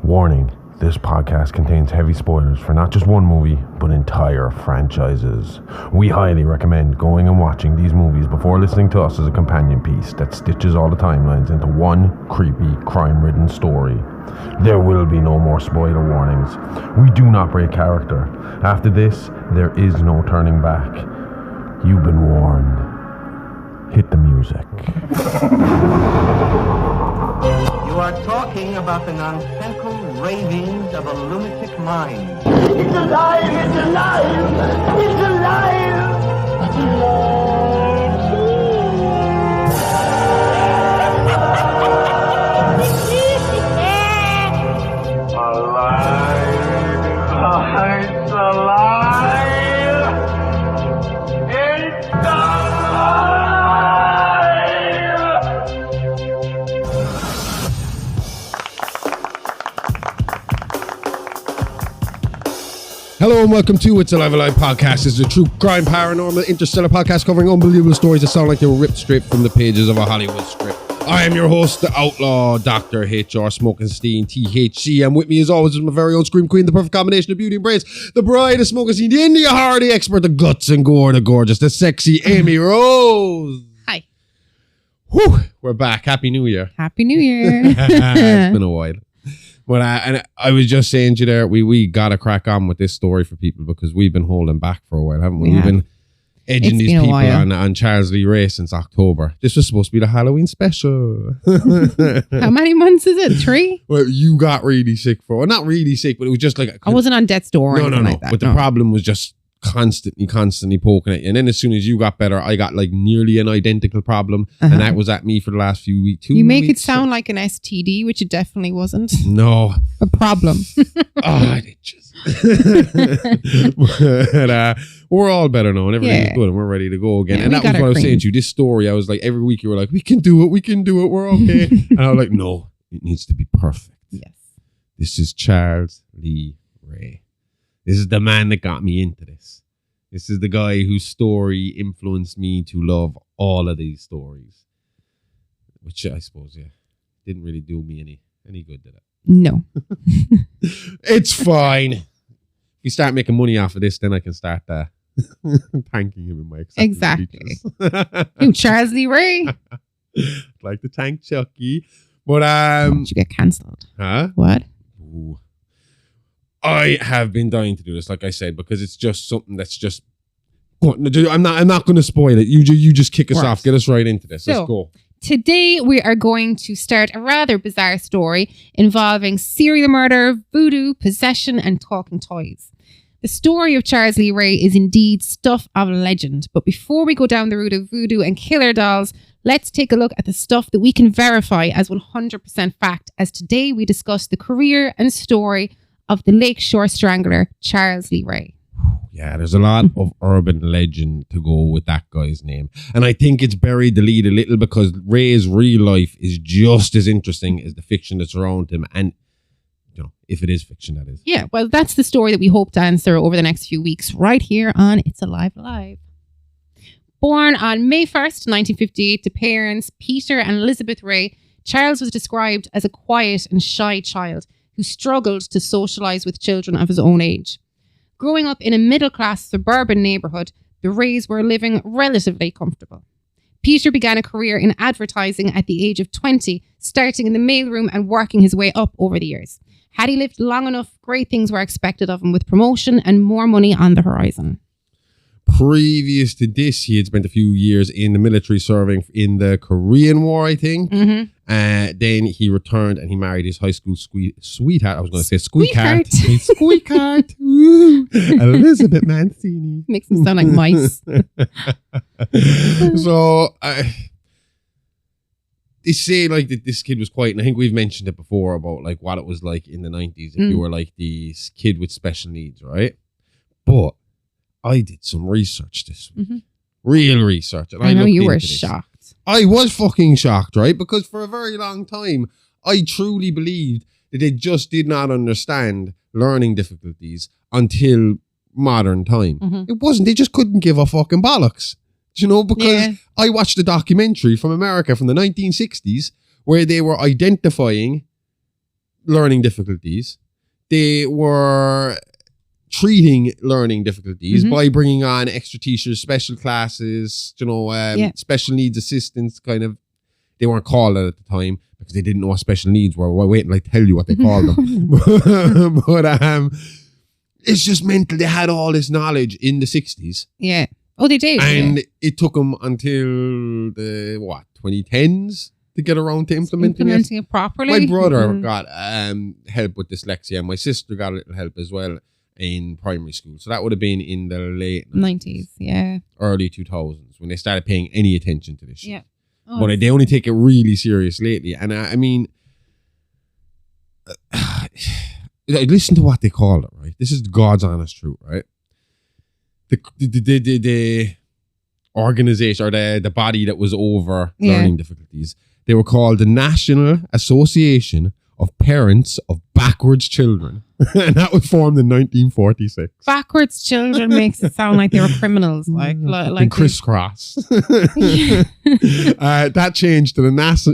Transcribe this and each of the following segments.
Warning, this podcast contains heavy spoilers for not just one movie, but entire franchises. We highly recommend going and watching these movies before listening to us as a companion piece that stitches all the timelines into one creepy, crime-ridden story. There will be no more spoiler warnings. We do not break character. After this, there is no turning back. You've been warned. Hit the music. You are talking about the nonsensical ravings of a lunatic mind. It's alive! It's alive! It's alive! It's alive! It's alive! It's alive! Hello and welcome to It's Alive Alive podcast. It's a true crime, paranormal, interstellar podcast covering unbelievable stories that sound like they were ripped straight from the pages of a Hollywood script. I am your host, the outlaw, Dr. H.R. Smokenstein, THC, and with me as always is my very own Scream Queen, the perfect combination of beauty and brains, the bride of Smokenstein, the India horror, the expert, the guts and gore, the gorgeous, the sexy Amy Rose. Hi. Whew, we're back. Happy New Year. Happy New Year. It's been a while. But I was just saying to you there, we got to crack on with this story for people because we've been holding back for a while, haven't we? Yeah. We've been edging these people on Charles Lee Ray since October. This was supposed to be the Halloween special. How many months is it? 3? Well, you got really sick for, well, not really sick, but it was just like... I wasn't on death's door or No. anything like that. But the problem was just constantly poking at you. And then as soon as you got better, I got like nearly an identical problem. And that was at me for the last few weeks. You make it sound like an STD, which it definitely wasn't. No. A problem. Oh, it just... but, we're all better now and everything's good and we're ready to go again. Yeah, and that was what I was saying to you. This story, I was like, every week you were like, we can do it, we're okay. And I was like, no, it needs to be perfect. Yes. This is Charles Lee Ray. This is the man that got me into this. This is the guy whose story influenced me to love all of these stories. Which I suppose, didn't really do me any good, did it? No. It's fine. If we start making money off of this, then I can start thanking him in my acceptance Exactly. speeches. You, Charles Lee Ray. Like to thank Chucky. But Did you get cancelled? huh? What? Ooh. I have been dying to do this, like I said, because it's just something that's just. I'm not going to spoil it. You just kick us off. Get us right into this. Let's go. Today we are going to start a rather bizarre story involving serial murder, voodoo, possession, and talking toys. The story of Charles Lee Ray is indeed stuff of legend. But before we go down the route of voodoo and killer dolls, let's take a look at the stuff that we can verify as 100% fact, as today we discuss the career and story of the Lakeshore Strangler, Charles Lee Ray. Yeah, there's a lot of urban legend to go with that guy's name. And I think it's buried the lead a little because Ray's real life is just as interesting as the fiction that's around him. And, if it is fiction, that is. Yeah, well, that's the story that we hope to answer over the next few weeks right here on It's Alive Alive. Born on May 1st, 1958 to parents Peter and Elizabeth Ray, Charles was described as a quiet and shy child who struggled to socialize with children of his own age. Growing up in a middle-class suburban neighborhood, the Rays were living relatively comfortable. Peter began a career in advertising at the age of 20, starting in the mailroom and working his way up over the years. Had he lived long enough, great things were expected of him with promotion and more money on the horizon. Previous to this, he had spent a few years in the military serving in the Korean War, I think. Mm-hmm. Then he returned and he married his high school sweetheart. I was going to say squeakheart. Squeakheart. Woo. Elizabeth Mancini. Makes them sound like mice. So, they say like that this kid was quiet, and I think we've mentioned it before about like what it was like in the 90s if you were like the kid with special needs, right? But I did some research this week. Mm-hmm. Real research. And I know you were shocked. I was fucking shocked, right? Because for a very long time, I truly believed that they just did not understand learning difficulties until modern time. Mm-hmm. It wasn't. They just couldn't give a fucking bollocks. Because I watched a documentary from America from the 1960s where they were identifying learning difficulties. They were treating learning difficulties by bringing on extra teachers, special classes, special needs assistants, kind of. They weren't called that at the time because they didn't know what special needs were. Well, wait until I tell you what they called them. But it's just mental. They had all this knowledge in the 60s. Yeah. Oh, they did. And it took them until the 2010s to get around to implementing it properly. My brother got help with dyslexia, and my sister got a little help as well in primary school. So that would have been in the late 90s, early 2000s when they started paying any attention to this shit. Yeah. Oh, but they only take it really serious lately. And I mean, listen to what they call it, right? This is God's honest truth, right? The organization or the body that was over learning difficulties, they were called the National Association of Parents of Backwards Children. And that was formed in 1946. Backwards children makes it sound like they were criminals, like crisscross. That changed to the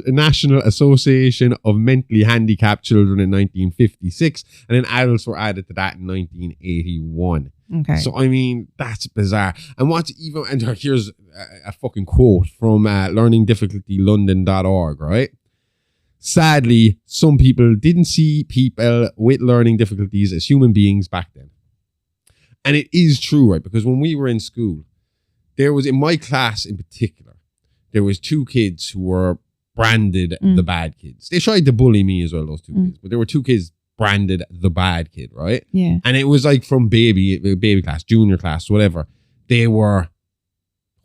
National Association of Mentally Handicapped Children in 1956, and then adults were added to that in 1981. Okay. So I mean, that's bizarre. And here's a fucking quote from learningdifficultylondon.org, right? Sadly, some people didn't see people with learning difficulties as human beings back then. And it is true, right? Because when we were in school, there was, in my class in particular, there was 2 kids who were branded the bad kids. They tried to bully me as well, those 2 kids. But there were 2 kids branded the bad kid, right? Yeah. And it was like from baby class, junior class, whatever. They were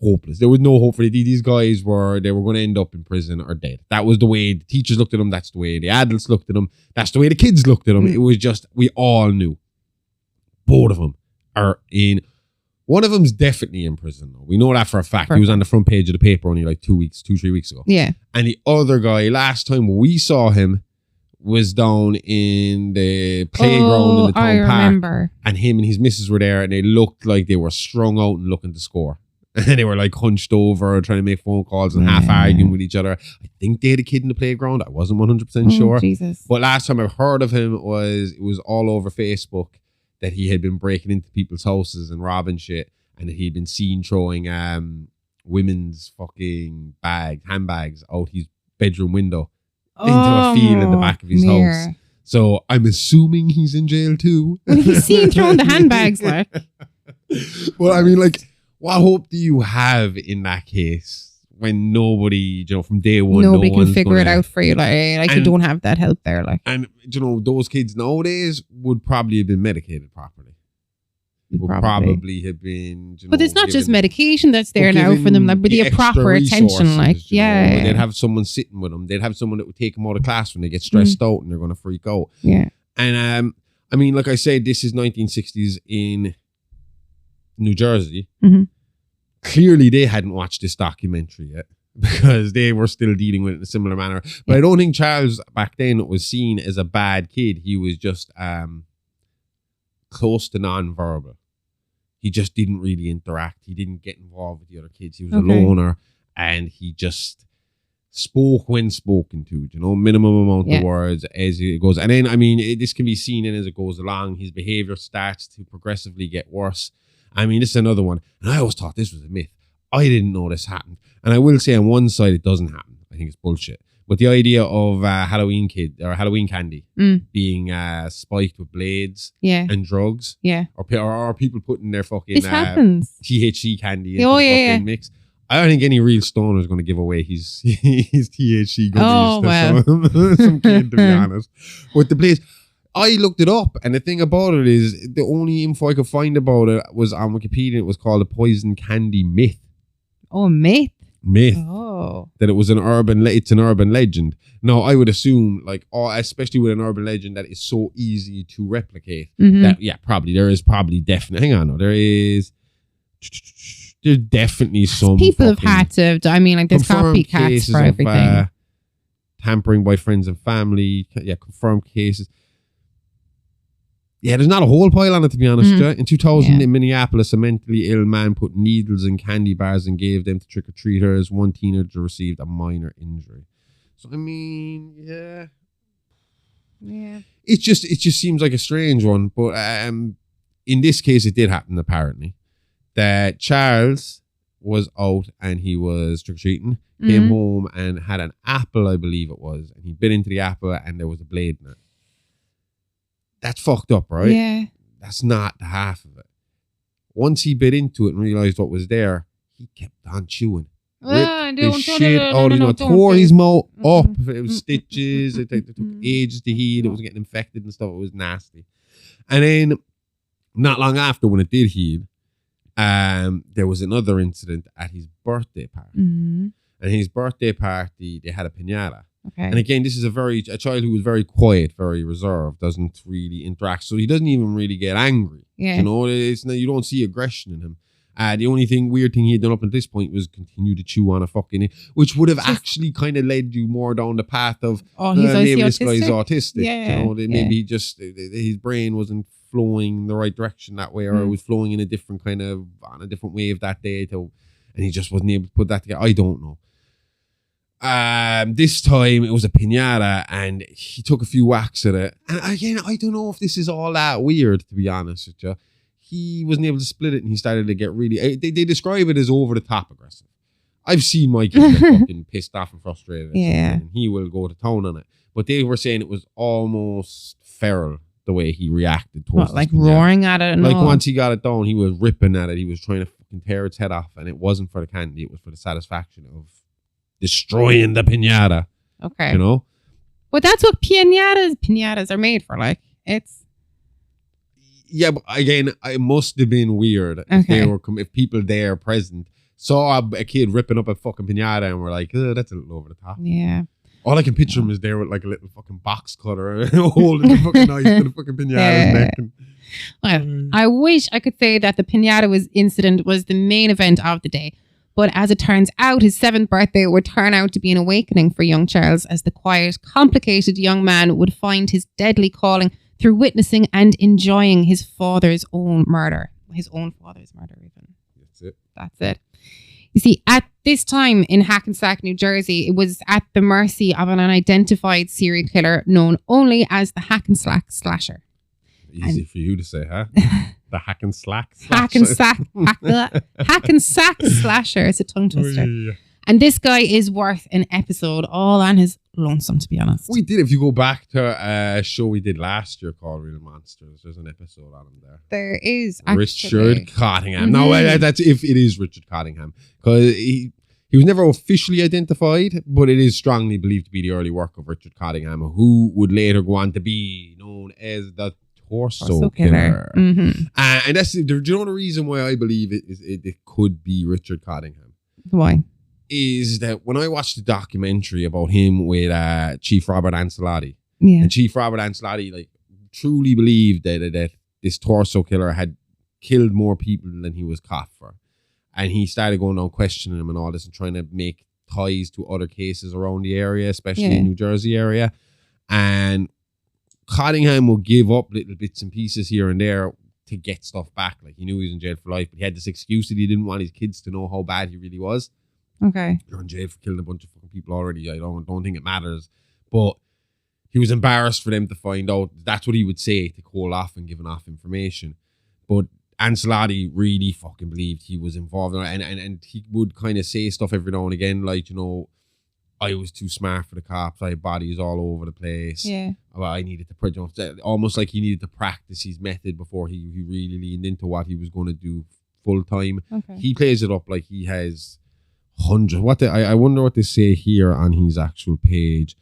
hopeless. There was no hope for these guys. They were going to end up in prison or dead. That was the way the teachers looked at them. That's the way the adults looked at them. That's the way the kids looked at them. It was just, we all knew. Both of them are in. One of them's definitely in prison though. We know that for a fact. He was on the front page of the paper only like 3 weeks ago. Yeah. And the other guy, last time we saw him, was down in the playground in the town park. Remember. And him and his missus were there, and they looked like they were strung out and looking to score. And they were like hunched over, trying to make phone calls and half arguing with each other. I think they had a kid in the playground. I wasn't 100% sure. Jesus. But last time I heard of him it was all over Facebook that he had been breaking into people's houses and robbing shit, and that he'd been seen throwing women's fucking handbags out his bedroom window into a field in the back of his house. So I'm assuming he's in jail too. Well, he's seen throwing the handbags, like. Well, I mean, like, what hope do you have in that case when nobody, from day one, nobody can figure it out for you? Like you don't have that help there, like. And those kids nowadays would probably have been medicated properly. Would probably have been. But it's not just medication that's there now for them, like, with the proper attention, like, They'd have someone sitting with them. They'd have someone that would take them out of class when they get stressed out and they're going to freak out. Yeah. And I mean, like I said, this is 1960s in New Jersey. Clearly, they hadn't watched this documentary yet because they were still dealing with it in a similar manner. But I don't think Charles back then was seen as a bad kid. He was just close to non-verbal. He just didn't really interact. He didn't get involved with the other kids. He was a loner, and he just spoke when spoken to, minimum amount of words as it goes. And then, I mean, this can be seen in as it goes along. His behavior starts to progressively get worse. I mean, this is another one. And I always thought this was a myth. I didn't know this happened. And I will say on one side, it doesn't happen. I think it's bullshit. But the idea of Halloween candy being spiked with blades and drugs, or people putting their fucking THC candy into the fucking mix. I don't think any real stoner is going to give away his THC gummies to some kid, to be honest. But the blades, I looked it up, and the thing about it is the only info I could find about it was on Wikipedia. It was called a poison candy myth. Oh, myth. That it was an urban legend. Now I would assume, like, especially with an urban legend that is so easy to replicate, that there's definitely some people have had to. I mean, like, there's copycats for everything. Tampering by friends and family, confirmed cases. Yeah, there's not a whole pile on it, to be honest. In 2000, in Minneapolis, a mentally ill man put needles in candy bars and gave them to trick-or-treaters. One teenager received a minor injury. So, I mean, Yeah. It just seems like a strange one. But in this case, it did happen, apparently. That Charles was out and he was trick-or-treating, came home and had an apple, I believe it was, and he bit into the apple and there was a blade in it. That's fucked up, right? Yeah. That's not the half of it. Once he bit into it and realised what was there, he kept on chewing. Tore his mouth up. It was stitches. It took ages to heal. It was getting infected and stuff. It was nasty. And then, not long after, when it did heal, there was another incident at his birthday party. And his birthday party, they had a piñata. Okay. And again, this is a child who was very quiet, very reserved, doesn't really interact, so he doesn't even really get angry. Yeah. You know, you don't see aggression in him. The only weird thing he had done up at this point was continue to chew on a fucking, which would have actually kind of led you more down the path of maybe this guy's autistic. Yeah. You know, maybe he just his brain wasn't flowing in the right direction that way, or it was flowing in a different on a different wave that day, and he just wasn't able to put that together. I don't know. This time it was a piñata and he took a few whacks at it. And again, I don't know if this is all that weird, to be honest with you. He wasn't able to split it and he started to get really... They describe it as over-the-top aggressive. I've seen my kid get fucking pissed off and frustrated. And he will go to town on it. But they were saying it was almost feral, the way he reacted towards like roaring at it? Like once he got it down, he was ripping at it. He was trying to fucking tear its head off. And it wasn't for the candy. It was for the satisfaction of destroying the piñata. Okay. You know? But that's what piñatas are made for. Like, it's... Yeah, but again, it must have been weird if people there present saw a kid ripping up a fucking piñata and were like, oh, that's a little over the top. Yeah. All I can picture him is there with like a little fucking box cutter holding the fucking knife to the fucking piñata's neck. Well, I wish I could say that the piñata incident was the main event of the day. But as it turns out, his 7th birthday would turn out to be an awakening for young Charles, as the quiet, complicated young man would find his deadly calling through witnessing and enjoying his father's own murder. His own father's murder, even. That's it. You see, at this time in Hackensack, New Jersey, it was at the mercy of an unidentified serial killer known only as the Hackensack Slasher. Easy for you to say, huh? The Hackensack Slasher. It's a tongue twister. And this guy is worth an episode all on his lonesome, to be honest. We did. If you go back to a show we did last year called Real Monsters, there's an episode on him there. There is. Richard Cottingham. No, that's if it is Richard Cottingham. Because he was never officially identified, but it is strongly believed to be the early work of Richard Cottingham, who would later go on to be known as the Torso Killer. And that's, do you know the reason why I believe it could be Richard Cottingham? Why? Is that when I watched the documentary about him with Chief Robert Ancelotti, and Chief Robert Ancelotti truly believed that this Torso Killer had killed more people than he was caught for, and he started going on questioning him and all this and trying to make ties to other cases around the area, especially in New Jersey area. And Cottingham will give up little bits and pieces here and there to get stuff back. Like, he knew he was in jail for life, but he had this excuse that he didn't want his kids to know how bad he really was. Okay. You're in jail for killing a bunch of fucking people already. I don't think it matters. But he was embarrassed for them to find out. That's what he would say to call off and giving off information. But Ancelotti really fucking believed he was involved in it. And he would kind of say stuff every now and again, like, you know, I was too smart for the cops. I had bodies all over the place. Yeah. I needed to, almost like he needed to practice his method before he really leaned into what he was going to do full time. Okay. He plays it up like he has hundreds. I wonder what they say here on his actual page.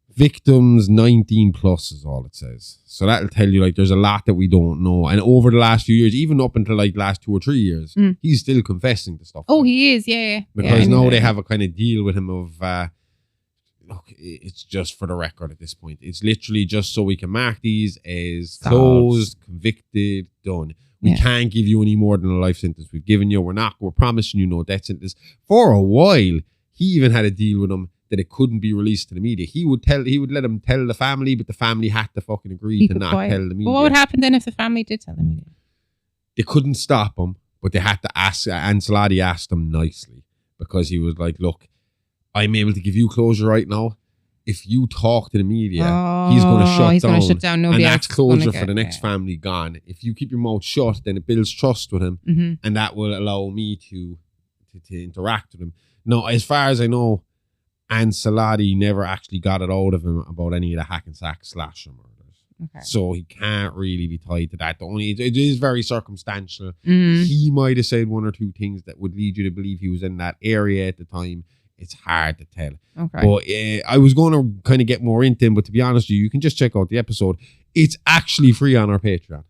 Victims 19 plus is all it says. So that'll tell you, like, there's a lot that we don't know. And over the last few years, even up until like last 2 or 3 years, he's still confessing to stuff. Oh, he is, yeah. Because now they have a kind of deal with him of, look, it's just for the record at this point. It's literally just so we can mark these as closed, convicted, done. We can't give you any more than a life sentence. We've given you, we're promising you no death sentence. For a while, he even had a deal with him that it couldn't be released to the media. He would let him tell the family, but the family had to fucking agree to not tell the media. Well, what would happen then if the family did tell the media? They couldn't stop him, but they had to ask. Ancelotti asked him nicely, because he was like, look, I'm able to give you closure right now. if you talk to the media, he's going to shut down. Nobody and that's else is gonna closure get- for the next family gone. If you keep your mouth shut, then it builds trust with him, and that will allow me to interact with him. Now, as far as I know, Ancelotti never actually got it out of him about any of the hack and sack slasher murders. Okay. So he can't really be tied to that. It is very circumstantial. He might have said one or two things that would lead you to believe he was in that area at the time. It's hard to tell. Okay. But I was going to kind of get more into him, but to be honest with you, you can just check out the episode. It's actually free on our Patreon.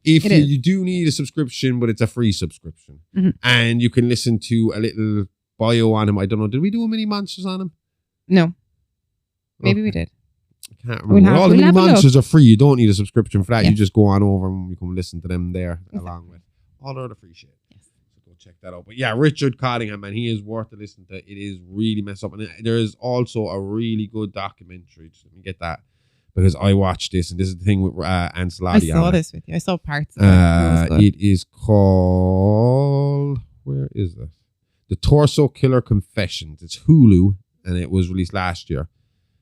If you do need a subscription, but it's a free subscription. And you can listen to a little bio on him. I don't know. Did we do a mini monsters on him? No. Maybe we did. I can't remember. All the mini monsters are free. You don't need a subscription for that. Yeah. You just go on over and you can listen to them there along with all the other free shit. Yes. So go check that out. But yeah, Richard Cottingham, man, he is worth to listen to. It is really messed up. And there is also a really good documentary. Just let me get that. Because I watched this, and this is the thing with Ancelotti. I saw this with you. I saw parts of it. It is called... Where is this? The Torso Killer Confessions. It's Hulu, and it was released last year.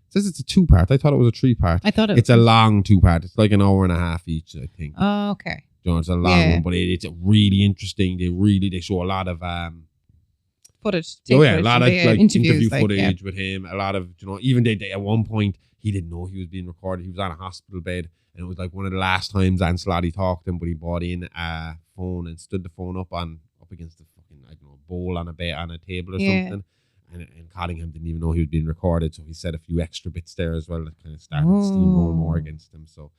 It says it's a 2-part. I thought it was a 3-part. I thought it's a long 2-part. It's like an hour and a half each, I think. Oh, okay. You know, it's a long one, but it's really interesting. They show a lot of footage. A lot of like interview like, footage with him. A lot of, even they at one point he didn't know he was being recorded. He was on a hospital bed, and it was like one of the last times Ancelotti talked to him. But he brought in a phone and stood the phone up against the fucking, I don't know, bowl on a table or something. And Cottingham didn't even know he was being recorded, so he said a few extra bits there as well that kind of started steamrolling more against him. So,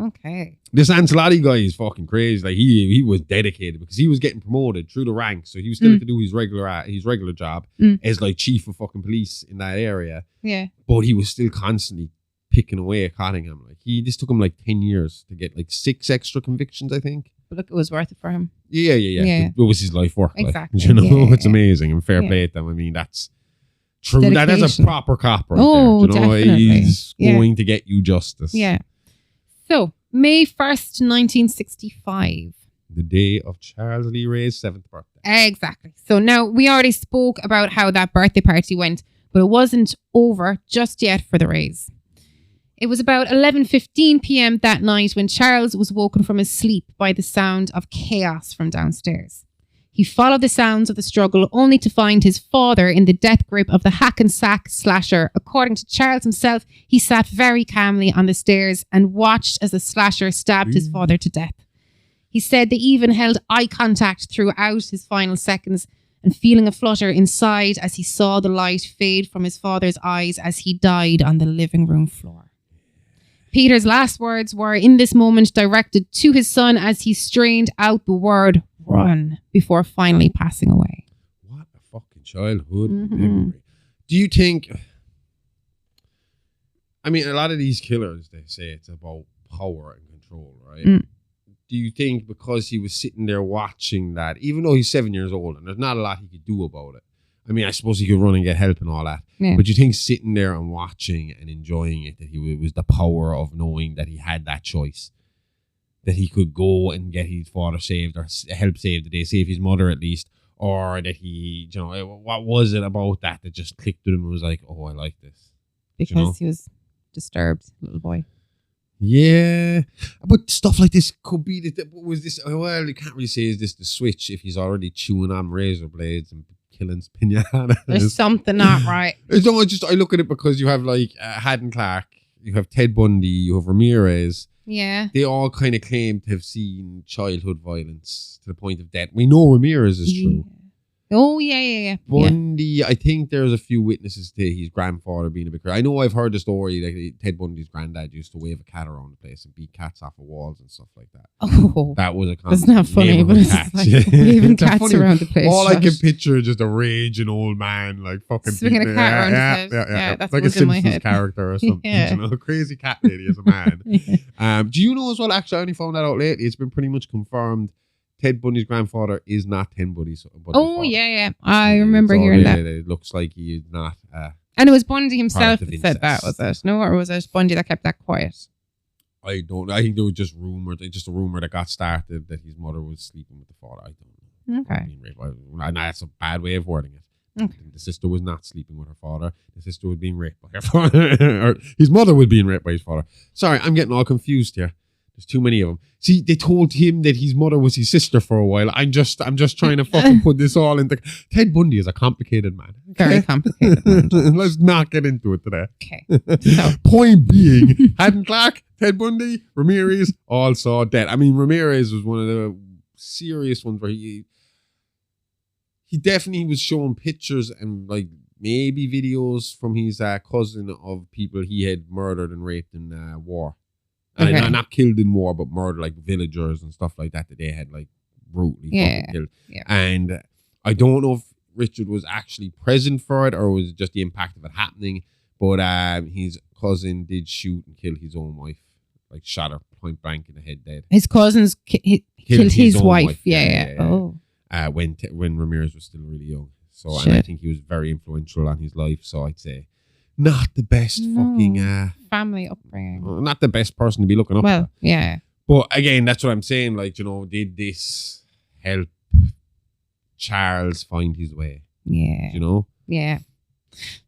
okay, this Ancelotti guy is fucking crazy. Like he was dedicated because he was getting promoted through the ranks, so he was still to do his regular job as like chief of fucking police in that area. Yeah, but he was still constantly picking away at Cottingham. Like this took him like 10 years to get like 6 extra convictions, I think. but look, it was worth it for him. Yeah. It was his life work. Exactly. Like, it's amazing and fair play to them. I mean, that's true. That's a proper cop right there. Definitely. He's going to get you justice. Yeah. So, May 1st, 1965. The day of Charles Lee Ray's 7th birthday. Exactly. So now we already spoke about how that birthday party went, but it wasn't over just yet for the Rays. It was about 11:15 p.m. that night when Charles was woken from his sleep by the sound of chaos from downstairs. He followed the sounds of the struggle only to find his father in the death grip of the hack and sack slasher. According to Charles himself, he sat very calmly on the stairs and watched as the slasher stabbed his father to death. He said they even held eye contact throughout his final seconds, and feeling a flutter inside as he saw the light fade from his father's eyes as he died on the living room floor. Peter's last words were in this moment directed to his son as he strained out the word "run" before finally passing away. What a fucking childhood memory. Do you think... I mean, a lot of these killers, they say it's about power and control, right? Do you think because he was sitting there watching that, even though he's 7 years old and there's not a lot he could do about it? I mean, I suppose he could run and get help and all that. Yeah. But you think sitting there and watching and enjoying it, that it was the power of knowing that he had that choice, that he could go and get his father saved or help save the day, save his mother at least, or that he, what was it about that just clicked with him and was like, oh, I like this? Because he was disturbed, little boy. Yeah, but stuff like this could be was this? Well, you can't really say is this the switch if he's already chewing on razor blades and killing pinatas. There's something not right. I look at it because you have like Haddon Clark, you have Ted Bundy, you have Ramirez. Yeah, they all kind of claim to have seen childhood violence to the point of death. We know Ramirez is true. Oh, yeah. Bundy, I think there's a few witnesses to his grandfather being a bit crazy. I know I've heard the story that Ted Bundy's granddad used to wave a cat around the place and beat cats off of walls and stuff like that. Oh. That was a That's not funny, but it's like waving cats funny, around the place. All I can picture is just a raging old man, like fucking swinging a cat around his head. Yeah, that's like a Simpsons character or something. A crazy cat lady as a man. Do you know as well, actually, I only found that out lately. It's been pretty much confirmed. Ted Bundy's grandfather is not Ted Bundy's father. Yeah. I remember hearing that. It looks like he is not. And it was Bundy himself that said that, was it? No, or was it Bundy that kept that quiet? I don't know. I think there was just a rumor that got started that his mother was sleeping with the father. I don't know. Okay. And that's a bad way of wording it. Okay. The sister was not sleeping with her father. The sister was being raped by her father. Or his mother was being raped by his father. Sorry, I'm getting all confused here. There's too many of them. See, they told him that his mother was his sister for a while. I'm just trying to fucking put this all into... Ted Bundy is a complicated man. Very complicated. Man. Let's not get into it today. Okay. So, Point being, Haddon Clark, Ted Bundy, Ramirez, all saw dead. I mean, Ramirez was one of the serious ones where he definitely was showing pictures and like maybe videos from his cousin of people he had murdered and raped in war. Okay. Not killed in war, but murdered, like villagers and stuff like that they had like brutally fucking killed. Yeah. And I don't know if Richard was actually present for it or was it just the impact of it happening. But his cousin did shoot and kill his own wife, like shot her point blank in the head dead. his cousins killed his own wife. Yeah. Oh. When Ramirez was still really young. So Shit. and I think he was very influential on his life. So I'd say not the best fucking family upbringing. not the best person to be looking up Well, at. yeah. But again, that's what I'm saying. Like, you know, did this help Charles find his way? Yeah. You know? Yeah.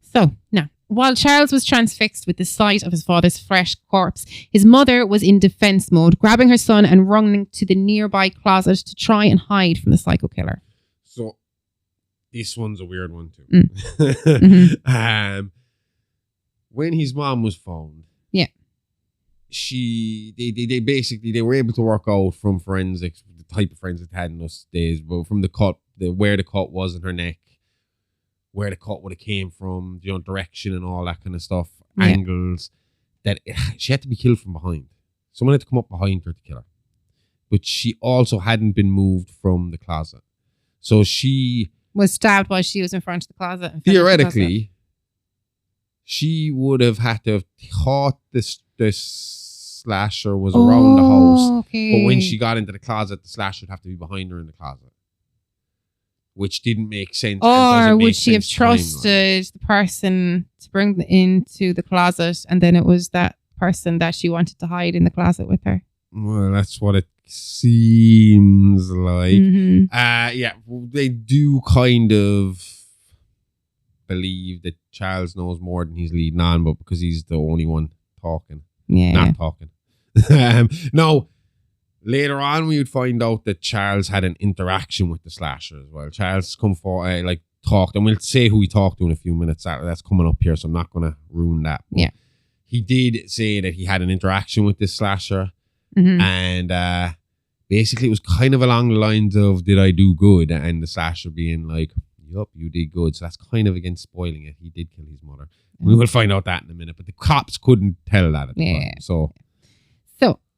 So, now, while Charles was transfixed with the sight of his father's fresh corpse, his mother was in defense mode, grabbing her son and running to the nearby closet to try and hide from the psycho killer. So, this one's a weird one too. Mm. When his mom was found, Yeah. they basically they were able to work out from forensics the type of forensics they had in those days, but from the cut, where the cut was in her neck, where the cut would have came from, you know, direction and all that kind of stuff, angles, that she had to be killed from behind. Someone had to come up behind her to kill her. But she also hadn't been moved from the closet. So she... Was stabbed while she was in front of the closet. Theoretically, she would have had to have thought this slasher was around the house. Okay. But when she got into the closet, the slasher would have to be behind her in the closet. Which didn't make sense. Or would she have trusted the person to bring them into the closet and then it was that person that she wanted to hide in the closet with her? Well, that's what it seems like. Yeah, they do kind of believe that Charles knows more than he's leading on, but because he's the only one talking. Yeah. Not talking. Now, later on, we would find out that Charles had an interaction with the slasher as well. Charles come for talked, and we'll say who he talked to in a few minutes. That's coming up here, so I'm not going to ruin that. But yeah. He did say that he had an interaction with this slasher, and basically it was kind of along the lines of, did I do good? And the slasher being like, yup, you did good. So that's kind of against spoiling it. He did kill his mother. We will find out that in a minute, but the cops couldn't tell that at the time. So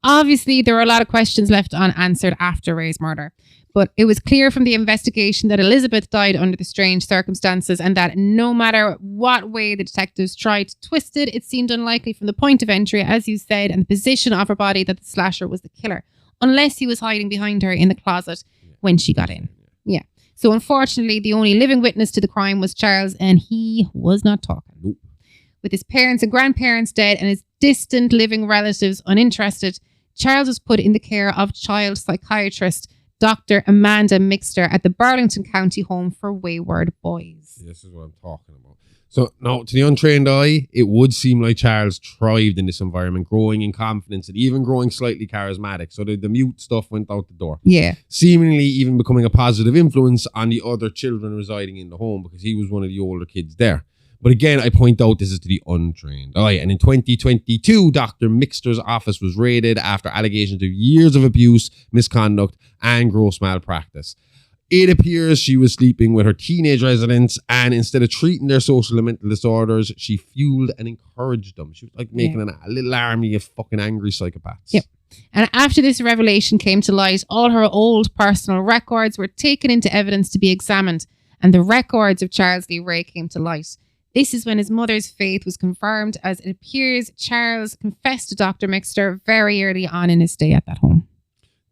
obviously there were a lot of questions left unanswered after Ray's murder, but it was clear from the investigation that Elizabeth died under the strange circumstances and that no matter what way the detectives tried to twist it, it seemed unlikely from the point of entry, as you said, and the position of her body that the slasher was the killer, unless he was hiding behind her in the closet when she got in. Yeah. So unfortunately, the only living witness to the crime was Charles, and he was not talking. Nope. With his parents and grandparents dead and his distant living relatives uninterested, Charles was put in the care of child psychiatrist Dr. Amanda Mixter at the Burlington County Home for Wayward Boys. This is what I'm talking about. So now, to the untrained eye, it would seem like Charles thrived in this environment, growing in confidence and even growing slightly charismatic. So the mute stuff went out the door. Yeah. Seemingly even becoming a positive influence on the other children residing in the home because he was one of the older kids there. But again, I point out this is to the untrained eye. And in 2022, Dr. Mixter's office was raided after allegations of years of abuse, misconduct, and gross malpractice. It appears she was sleeping with her teenage residents, and instead of treating their social and mental disorders, she fueled and encouraged them. She was like making a little army of fucking angry psychopaths. Yep. And after this revelation came to light, all her old personal records were taken into evidence to be examined, and the records of Charles Lee Ray came to light. This is when his mother's faith was confirmed, as it appears Charles confessed to Dr. Mixter very early on in his stay at that home.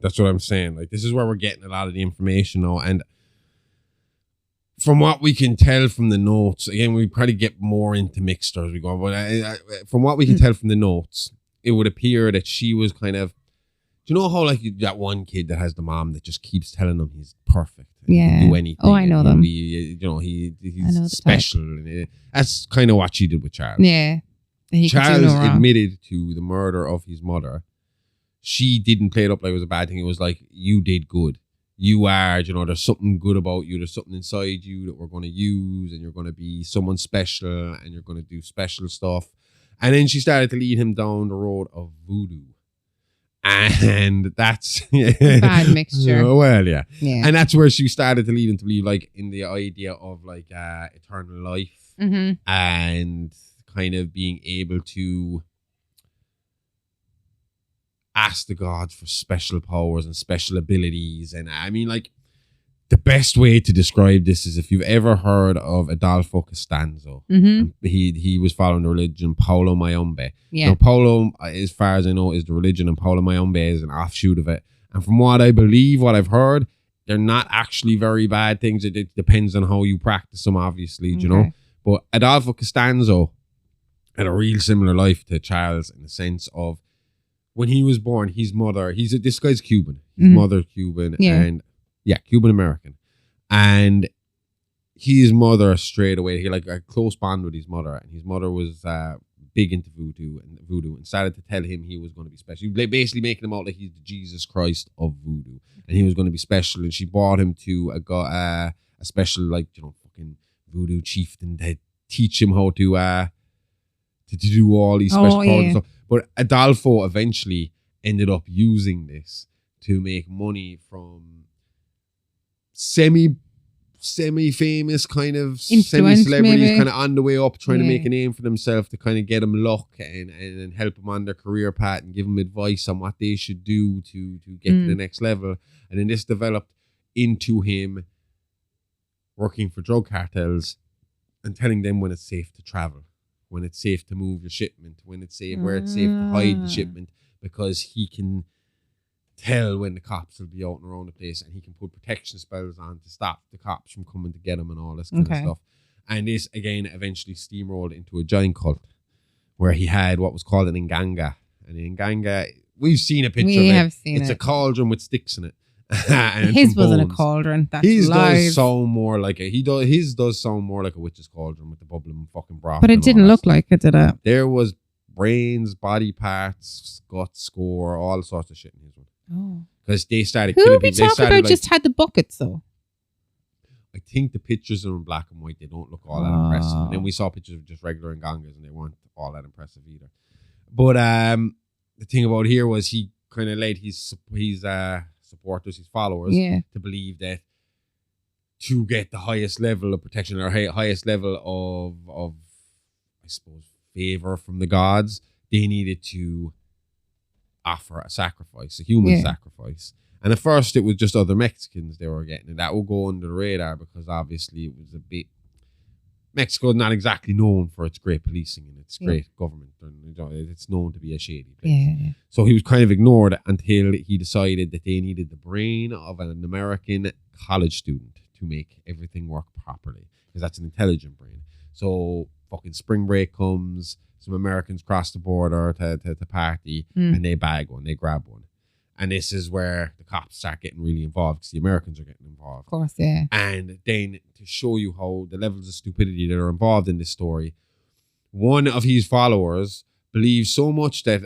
That's what I'm saying. Like, this is where we're getting a lot of the information now. And from what we can tell from the notes, again, we probably get more into Mixter as we go on, but from what we can tell from the notes, it would appear that she was kind of, do you know how like that one kid that has the mom that just keeps telling him he's perfect Yeah. do anything. Oh, I know them. He's know the special. And that's kind of what she did with Charles. Yeah. He could do Charles no wrong. admitted to the murder of his mother. She didn't play it up like it was a bad thing. It was like, you did good. You are, there's something good about you. There's something inside you that we're going to use, and you're going to be someone special, and you're going to do special stuff. And then she started to lead him down the road of voodoo. And that's bad mixture. Well, yeah. Yeah. And that's where she started to lead him to believe, like, in the idea of like eternal life and kind of being able to ask the gods for special powers and special abilities. And I mean, like, the best way to describe this is if you've ever heard of Adolfo Costanzo. He was following the religion Paulo Mayombe. Yeah. Now, Paulo, as far as I know, is the religion, and Paulo Mayombe is an offshoot of it. And from what I believe, what I've heard, they're not actually very bad things. It depends on how you practice them, obviously, you know. But Adolfo Costanzo had a real similar life to Charles in the sense of when he was born, his mother, this guy's Cuban. His mother Cuban, and Cuban American. And his mother straight away, he like a close bond with his mother, and his mother was big into voodoo and started to tell him he was going to be special. Basically making him out like he's the Jesus Christ of voodoo, and he was going to be special. And she brought him to a special, like, fucking voodoo chieftain to teach him how to do all these special powers and stuff. But Adolfo eventually ended up using this to make money from semi-famous kind of semi-celebrities kind of on the way up, trying to make a name for themselves, to kind of get them luck and help them on their career path and give them advice on what they should do to get to the next level. And then this developed into him working for drug cartels and telling them when it's safe to travel, when it's safe to move your shipment, when it's safe, where it's safe to hide the shipment, because he can tell when the cops will be out and around the place, and he can put protection spells on to stop the cops from coming to get him and all this kind of stuff. And this, again, eventually steamrolled into a giant cult where he had what was called an inganga. And an inganga, we've seen a picture of it. We have seen it. It's a cauldron with sticks in it. And his wasn't a cauldron. That's his lies. does sound more like his does sound more like a witch's cauldron with the bubbling fucking broth. But it didn't look like it, did it? There was brains, body parts, guts, gore, all sorts of shit in his one. Oh. Because they started Who killing are we people. talking about just had the buckets, though? I think the pictures are in black and white. They don't look all that impressive. And then we saw pictures of just regular Ngangas, and they weren't all that impressive either. But the thing about here was he kind of led his supporters, his followers, to believe that to get the highest level of protection or highest level of I suppose favor from the gods, they needed to offer a sacrifice, a human sacrifice. And at first it was just other Mexicans they were getting, and that would go under the radar because obviously it was a bit, Mexico's not exactly known for its great policing and its great government, and it's known to be a shady place. So he was kind of ignored until he decided that they needed the brain of an American college student to make everything work properly, because that's an intelligent brain. So fucking spring break comes, some Americans cross the border to party, and they bag one, they grab one. And this is where the cops start getting really involved because the Americans are getting involved. Of course, yeah. And then to show you how the levels of stupidity that are involved in this story, one of his followers believed so much that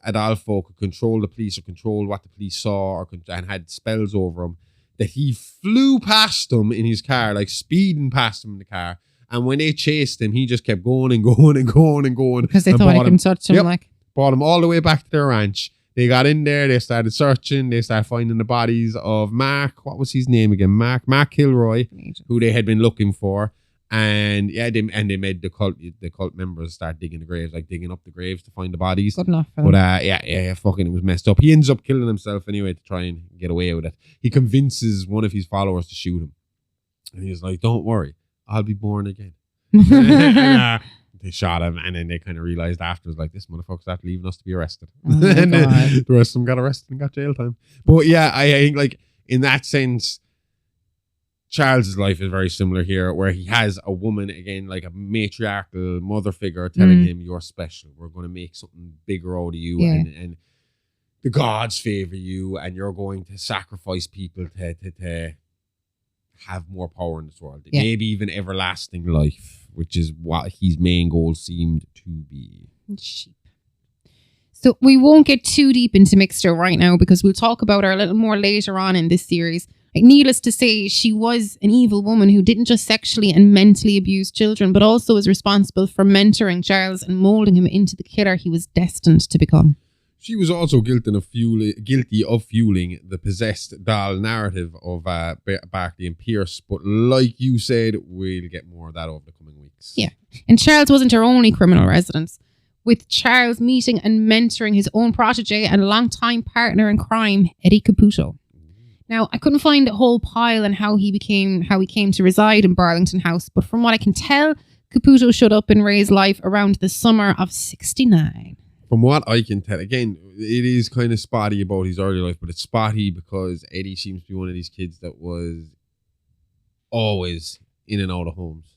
Adolfo could control the police or control what the police saw and had spells over him, that he flew past them in his car, like speeding past them in the car. And when they chased him, he just kept going and going and going and going. Because they thought he couldn't touch him. Brought him all the way back to their ranch. They got in there, they started searching, they started finding the bodies of Mark, what was his name again? Mark Kilroy, who they had been looking for. And they made the cult members start digging the graves, like digging up the graves to find the bodies. Good enough. But fucking it was messed up. He ends up killing himself anyway to try and get away with it. He convinces one of his followers to shoot him. And he's like, don't worry, I'll be born again. They shot him, and then they kind of realized afterwards, like, this motherfucker's after leaving us to be arrested. And then the rest of them got arrested and got jail time. But yeah, I think, like, in that sense, Charles's life is very similar here, where he has a woman, again, like a matriarchal mother figure telling him, you're special. We're going to make something bigger out of you. And the gods favor you, and you're going to sacrifice people to have more power in this world. Yeah. Maybe even everlasting life, which is what his main goal seemed to be. Sheep. So we won't get too deep into Mixter right now because we'll talk about her a little more later on in this series. Like, needless to say, she was an evil woman who didn't just sexually and mentally abuse children, but also was responsible for mentoring Charles and molding him into the killer he was destined to become. She was also guilty of fueling the possessed doll narrative of Barkley and Pierce. But like you said, we'll get more of that over the coming weeks. Yeah. And Charles wasn't her only criminal residence, with Charles meeting and mentoring his own protege and longtime partner in crime, Eddie Caputo. Now, I couldn't find a whole pile on how he came to reside in Burlington House, but from what I can tell, Caputo showed up in Ray's life around the summer of '69. From what I can tell, again, it is kind of spotty about his early life, but it's spotty because Eddie seems to be one of these kids that was always in and out of homes.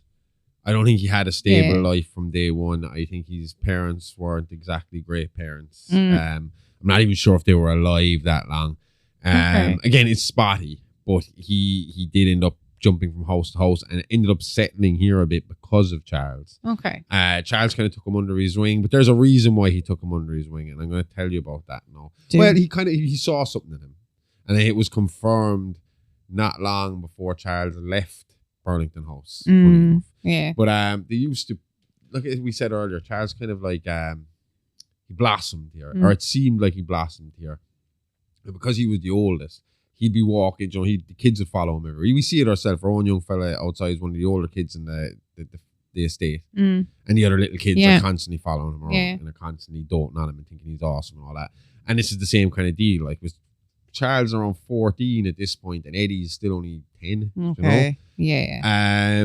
I don't think he had a stable life from day one. I think his parents weren't exactly great parents. I'm not even sure if they were alive that long. Again, it's spotty, but he did end up jumping from house to house and ended up settling here a bit because of Charles. Okay. Charles kind of took him under his wing, but there's a reason why he took him under his wing, and I'm going to tell you about that now. Well, he saw something in him, and it was confirmed not long before Charles left Burlington House. Funny enough. Yeah. But they used to, like we said earlier, Charles kind of like he blossomed here, or it seemed like he blossomed here, and because he was the oldest. He'd be walking, the kids would follow him everywhere. We see it ourselves. Our own young fella outside is one of the older kids in the estate. And the other little kids are constantly following him around and are constantly doting on him and thinking he's awesome and all that. And this is the same kind of deal. Like, was Charles around 14 at this point and Eddie's still only 10. Okay. You know? Yeah.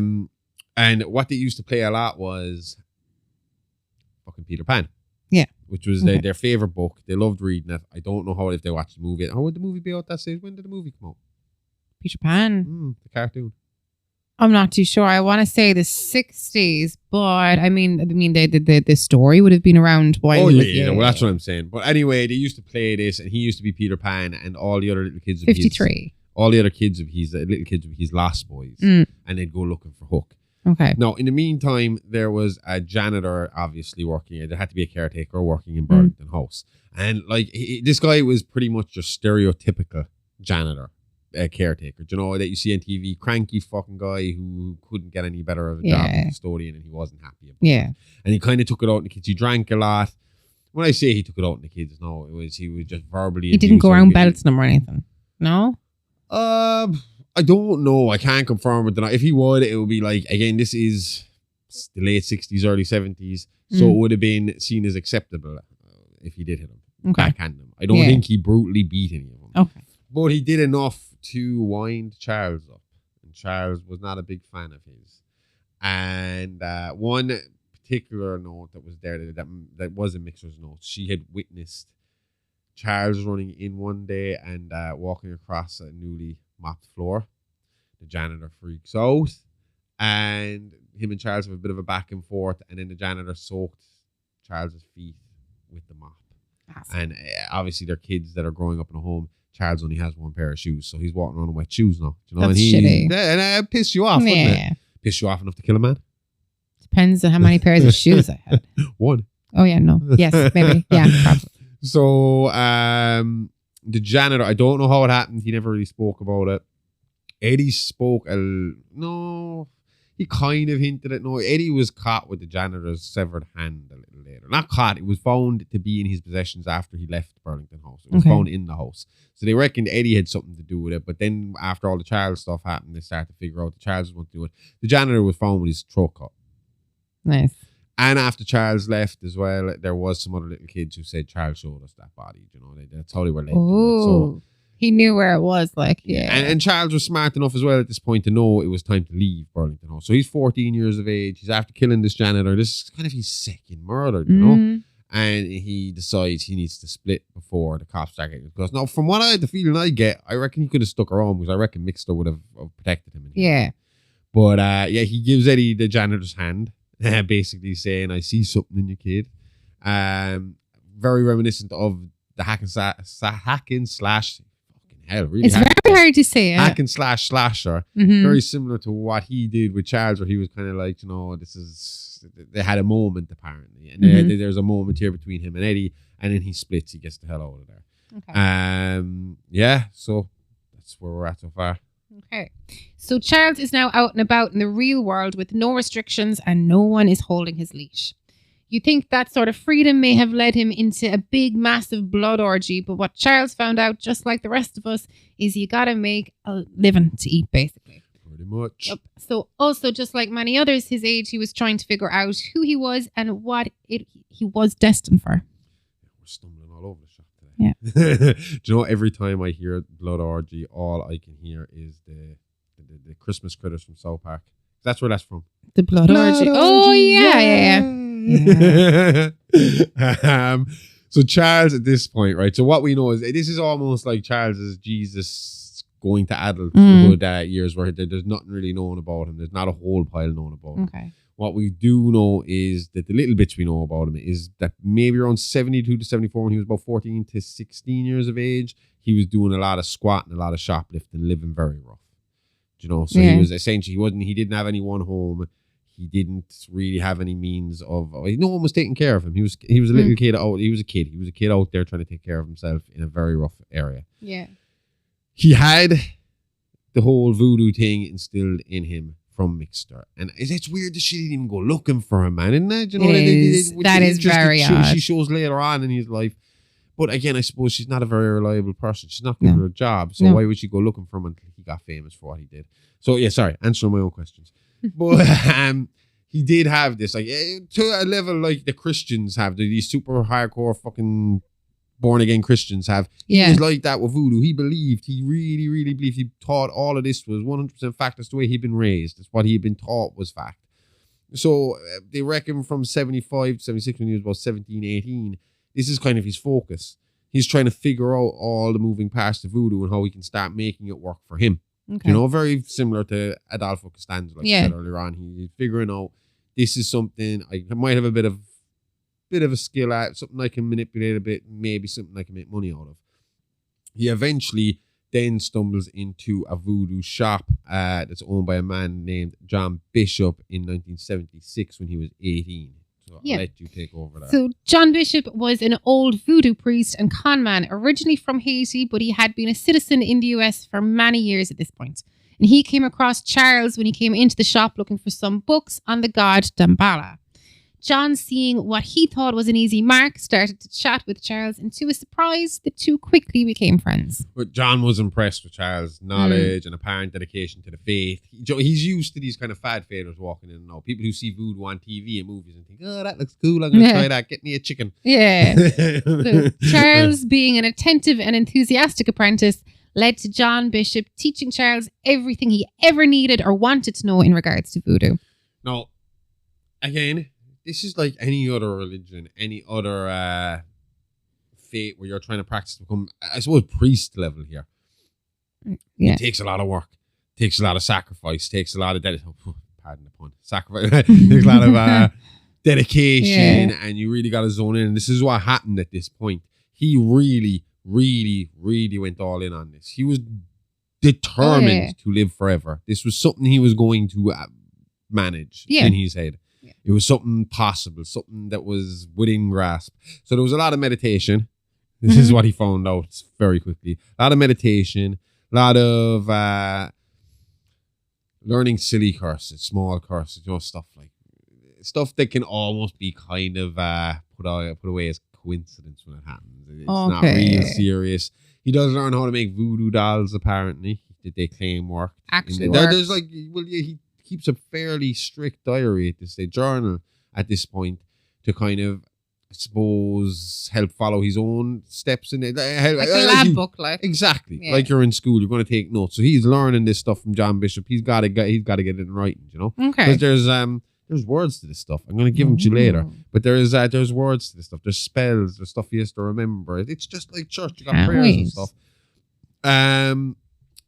And what they used to play a lot was fucking Peter Pan. Yeah. Which was their favourite book. They loved reading it. I don't know how if they watched the movie. How would the movie be out that stage? When did the movie come out? Peter Pan. The cartoon. I'm not too sure. I want to say the 60s, but I mean, the story would have been around while. Oh yeah, well, that's what I'm saying. But anyway, they used to play this, and he used to be Peter Pan, and all the other little kids. 53. All the other kids of his little kids of his lost boys, and they'd go looking for Hook. Okay. Now, in the meantime, there was a janitor obviously working. There had to be a caretaker working in Burlington House. And like this guy was pretty much your stereotypical janitor, caretaker. You know, that you see on TV, cranky fucking guy who couldn't get any better of a job as a custodian and he wasn't happy about it. And he kind of took it out on the kids. He drank a lot. When I say he took it out on the kids, no, he was just verbally. He didn't go around belting them or anything. No? I don't know. I can't confirm it. If he would, it would be like, again, this is the late 60s, early 70s. So it would have been seen as acceptable if he did hit him. Backhand him. I don't think he brutally beat any of them. Okay. But he did enough to wind Charles up. And Charles was not a big fan of his. And one particular note that was there that was in Mixer's notes, she had witnessed Charles running in one day and walking across a newly mopped floor. The janitor freaks out and him and Charles have a bit of a back and forth, and then the janitor soaked Charles's feet with the mop. Awesome. And obviously they're kids that are growing up in a home. Charles only has one pair of shoes, so he's walking around in wet shoes now. You know? That's shitty. And it piss you off, wouldn't it? Piss you off enough to kill a man? Depends on how many pairs of shoes I had. One. Oh yeah, no. Yes, maybe. Yeah, probably. So the janitor, I don't know how it happened. He never really spoke about it. Eddie spoke. No, he kind of hinted at no. Eddie was caught with the janitor's severed hand a little later. Not caught. It was found to be in his possessions after he left Burlington House. It was found in the house. So they reckoned Eddie had something to do with it. But then after all the Charles stuff happened, they started to figure out the Charles was to do it. The janitor was found with his throat cut. Nice. And after Charles left as well, there was some other little kids who said Charles showed us that body. You know, that's how they were led to it. So he knew where it was. Like, yeah. And Charles was smart enough as well at this point to know it was time to leave Burlington House. So he's 14 years of age. He's after killing this janitor. This is kind of his second murder, you know. And he decides he needs to split before the cops start getting close. Now, from what the feeling I get, I reckon he could have stuck around because I reckon Mixter would have protected him. But he gives Eddie the janitor's hand. Basically saying, I see something in your kid. Very reminiscent of the hack and slash. Fucking hell, really. It's very hard to say. hack and slasher. Mhm. Very similar to what he did with Charles, where he was kind of like, they had a moment apparently, and there's a moment here between him and Eddie, and then he splits. He gets the hell out of there. Okay. So that's where we're at so far. Okay. So Charles is now out and about in the real world with no restrictions and no one is holding his leash. You think that sort of freedom may have led him into a big, massive blood orgy, but what Charles found out, just like the rest of us, is you gotta make a living to eat, basically. Pretty much. Yep. So also, just like many others his age, he was trying to figure out who he was and what he was destined for. We're stumbling all over the shop today. Yeah. Do you know, every time I hear blood orgy, all I can hear is the Christmas critters from South Park. That's where that's from. The blood orgy. Oh, yeah. So Charles at this point, right? So what we know is this is almost like Charles's Jesus going to adulthood years, where there's nothing really known about him. There's not a whole pile known about him. Okay. What we do know is that the little bits we know about him is that maybe around 72 to 74, when he was about 14 to 16 years of age, he was doing a lot of squatting, a lot of shoplifting, living very rough. You know, so he was essentially, he didn't have anyone home. He didn't really have any means of, no one was taking care of him. He was a little kid out. He was a kid out there trying to take care of himself in a very rough area. Yeah. He had the whole voodoo thing instilled in him from Mixter. And it's weird that she didn't even go looking for him, man. Isn't it? You know, that is very odd. She shows later on in his life. But again, I suppose she's not a very reliable person. She's not good at her job. So why would she go looking for him until he got famous for what he did? So yeah, sorry, answering my own questions. But he did have this, like, to a level like the Christians have, these super hardcore fucking born again Christians have. He was like that with voodoo. He really, really believed. He thought all of this was 100% fact. That's the way he'd been raised. That's what he'd been taught was fact. So they reckon from 75 to 76, when he was about 17, 18, this is kind of his focus. He's trying to figure out all the moving parts of voodoo and how he can start making it work for him. Okay. You know, very similar to Adolfo Costanzo, like I said earlier on. He's figuring out, this is something I might have a bit of a skill at, something I can manipulate a bit, maybe something I can make money out of. He eventually then stumbles into a voodoo shop that's owned by a man named John Bishop in 1976 when he was 18. So I'll let you take over that. So John Bishop was an old voodoo priest and con man, originally from Haiti, but he had been a citizen in the US for many years at this point. And he came across Charles when he came into the shop looking for some books on the god Damballa. John, seeing what he thought was an easy mark, started to chat with Charles, and to his surprise, the two quickly became friends. But John was impressed with Charles' knowledge and apparent dedication to the faith. He's used to these kind of fad faders walking in and out. People who see voodoo on TV and movies and think, oh, that looks cool, I'm going to try that, get me a chicken. Yeah. So Charles, being an attentive and enthusiastic apprentice, led to John Bishop teaching Charles everything he ever needed or wanted to know in regards to voodoo. Now, again, this is like any other religion, any other faith where you're trying to practice to become, I suppose, priest level here. Yeah. It takes a lot of work. It takes a lot of sacrifice. It takes a lot of pardon the pun. Sacrifice. It takes a lot of dedication, and you really got to zone in. And this is what happened at this point. He really, really, really went all in on this. He was determined to live forever. This was something he was going to manage in his head. Yeah. It was something possible, something that was within grasp. So there was a lot of meditation. This is what he found out very quickly. A lot of meditation, a lot of learning silly curses, small curses, you know, stuff that can almost be kind of put away as coincidence when it happens. It's not real serious. He does learn how to make voodoo dolls, apparently, that they claim work. Actually, there's he keeps a fairly strict diary at this stage, journal at this point, to kind of, I suppose, help follow his own steps in it. Like a lab book, like. Exactly. Yeah. Like you're in school, you're going to take notes. So he's learning this stuff from John Bishop. He's got to get it in writing, you know? Okay. Because there's words to this stuff. I'm going to give them to you later. But there's words to this stuff. There's spells. There's stuff he has to remember. It's just like church. You got prayers and stuff.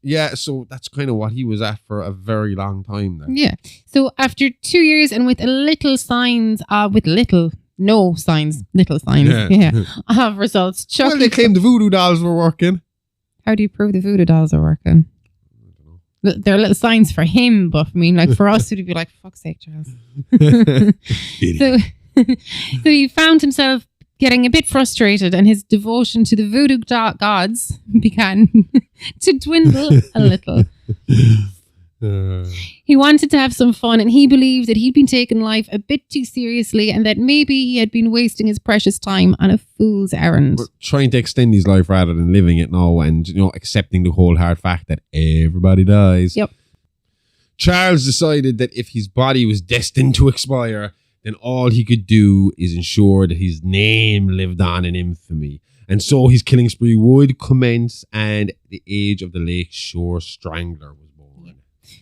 Yeah, so that's kind of what he was at for a very long time then. Yeah. So after 2 years and with little signs of results, Chucky... Well, they claimed the voodoo dolls were working. How do you prove the voodoo dolls are working? They're little signs for him, but I mean, like for us, it'd be like, fuck's sake, Charles. so he found himself getting a bit frustrated, and his devotion to the voodoo gods began to dwindle a little. He wanted to have some fun, and he believed that he'd been taking life a bit too seriously, and that maybe he had been wasting his precious time on a fool's errand. But trying to extend his life rather than living it now, and accepting the whole hard fact that everybody dies. Yep. Charles decided that if his body was destined to expire, then all he could do is ensure that his name lived on in infamy. And so his killing spree would commence, and the age of the Lakeshore Strangler was born.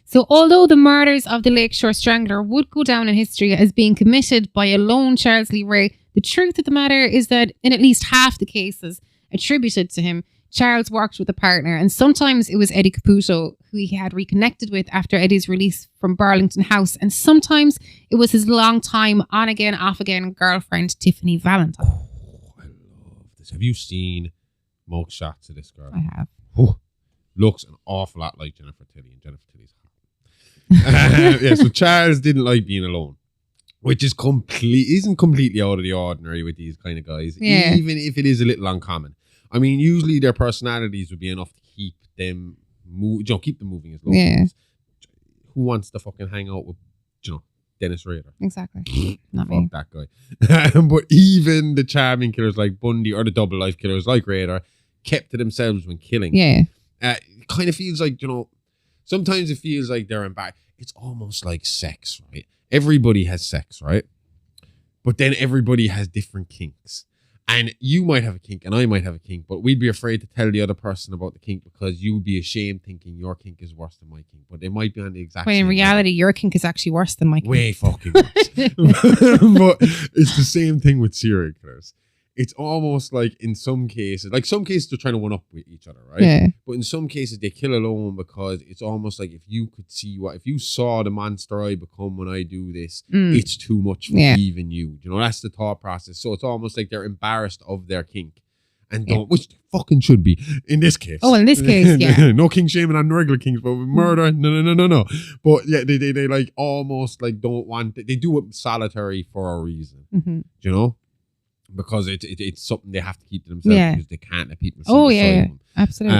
So although the murders of the Lakeshore Strangler would go down in history as being committed by a lone Charles Lee Ray, the truth of the matter is that in at least half the cases attributed to him, Charles worked with a partner, and sometimes it was Eddie Caputo, who he had reconnected with after Eddie's release from Burlington House, and sometimes it was his long-time on-again, off-again girlfriend, Tiffany Valentine. Oh, I love this. Have you seen mug shots of this girl? I have. Oh, looks an awful lot like Jennifer Tilly, and Jennifer Tilly's hot. Yeah, so Charles didn't like being alone, which is isn't completely out of the ordinary with these kind of guys, even if it is a little uncommon. I mean, usually their personalities would be enough to keep them keep them moving as long as. Who wants to fucking hang out with, Dennis Rader? Exactly. Not Fuck me. that guy. But even the charming killers like Bundy or the double life killers like Rader kept to themselves when killing. Yeah. It kind of feels like, sometimes it feels like they're embarrassed. It's almost like sex, right? Everybody has sex, right? But then everybody has different kinks. And you might have a kink and I might have a kink, but we'd be afraid to tell the other person about the kink because you would be ashamed thinking your kink is worse than my kink. But they might be on the exact When same in reality, your kink is actually worse than my kink. way fucking worse. But it's the same thing with serial killers. It's almost like in some cases they're trying to one up with each other, right? Yeah. But in some cases they kill alone because it's almost like if you saw the monster I become when I do this, it's too much for even you. That's the thought process. So it's almost like they're embarrassed of their kink and which they fucking should be in this case. Oh, in this case, yeah. No kink shaming on regular kinks, but with murder, no. But yeah, they like almost like don't want it. They do it solitary for a reason, because it's something they have to keep to themselves because they can't let people see the side of them. Absolutely.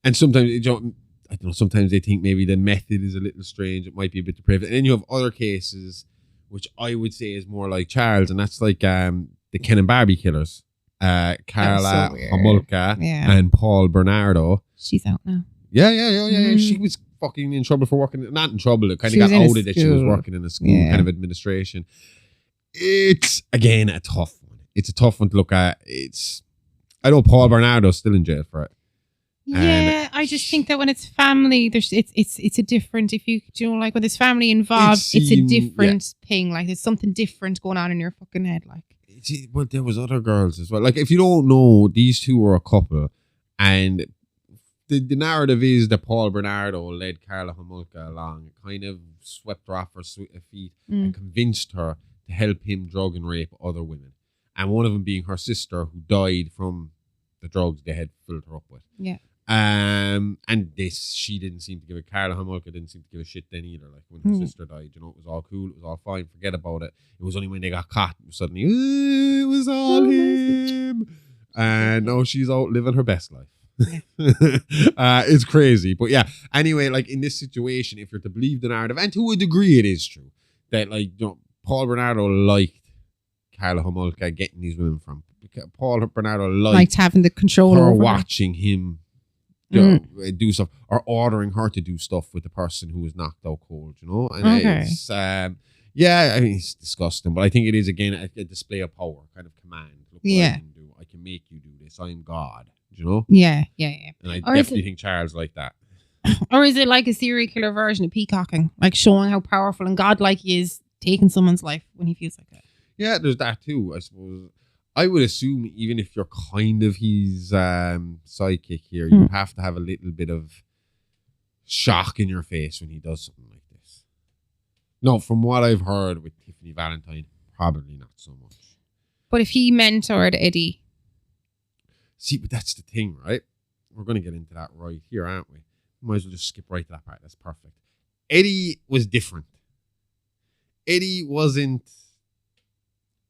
And sometimes I don't know. Sometimes they think maybe the method is a little strange. It might be a bit depraved. And then you have other cases, which I would say is more like Charles, and that's like the Ken and Barbie killers, Carla Homolka and Paul Bernardo. She's out now. Yeah. She was fucking in trouble for working. Not in trouble. It kind of got outed that she was working in a school kind of administration. It's, again, a tough one. It's a tough one to look at. I know Paul Bernardo's still in jail for it. Yeah, I just think that when it's family, it's a different, like when there's family involved, it's a different thing. Like there's something different going on in your fucking head. Like, but there was other girls as well. Like if you don't know, these two were a couple, and the narrative is that Paul Bernardo led Carla Homolka along, kind of swept her off her feet and convinced her to help him drug and rape other women. And one of them being her sister, who died from the drugs they had filled her up with. Yeah. And she didn't seem to give it. Carla Homolka didn't seem to give a shit then either. Like when her sister died, it was all cool, it was all fine, forget about it. It was only when they got caught, suddenly, it was all him. And now she's out living her best life. It's crazy. But yeah, anyway, like in this situation, if you're to believe the narrative, and to a degree it is true, that Paul Bernardo liked Carla Homolka getting these women from. Paul Bernardo liked having the control over watching him do stuff, or ordering her to do stuff with the person who was knocked out cold, And it's, it's disgusting, but I think it is, again, a display of power, kind of command. Look what I can do. I can make you do this. I'm God, Yeah. And I definitely think Charles like that. Or is it like a serial killer version of peacocking, like showing how powerful and godlike he is, taking someone's life when he feels like that? Yeah, there's that too, I suppose. I would assume even if you're kind of his sidekick here, you have to have a little bit of shock in your face when he does something like this. No, from what I've heard with Tiffany Valentine, probably not so much. But if he mentored Eddie... See, but that's the thing, right? we're going to get into that right here, aren't we? Might as well just skip right to that part. That's perfect. Eddie was different. Eddie wasn't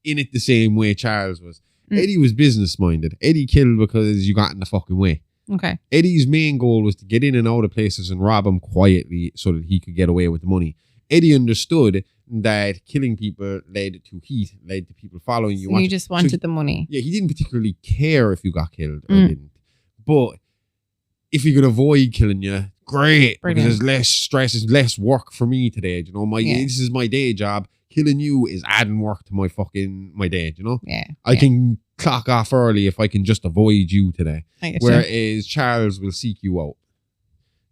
in it the same way Charles was. Eddie was business minded. Eddie killed because you got in the fucking way. Okay. Eddie's main goal was to get in and out of places and rob them quietly so that he could get away with the money. Eddie understood that killing people led to heat, led to people following you. So you just wanted the money. Yeah, he didn't particularly care if you got killed or didn't. But if he could avoid killing you, great. Brilliant. Because there's less stress, there's less work for me today. You know, this is my day job. Killing you is adding work to my day, you know? Yeah. I can clock off early if I can just avoid you today. Whereas Charles will seek you out.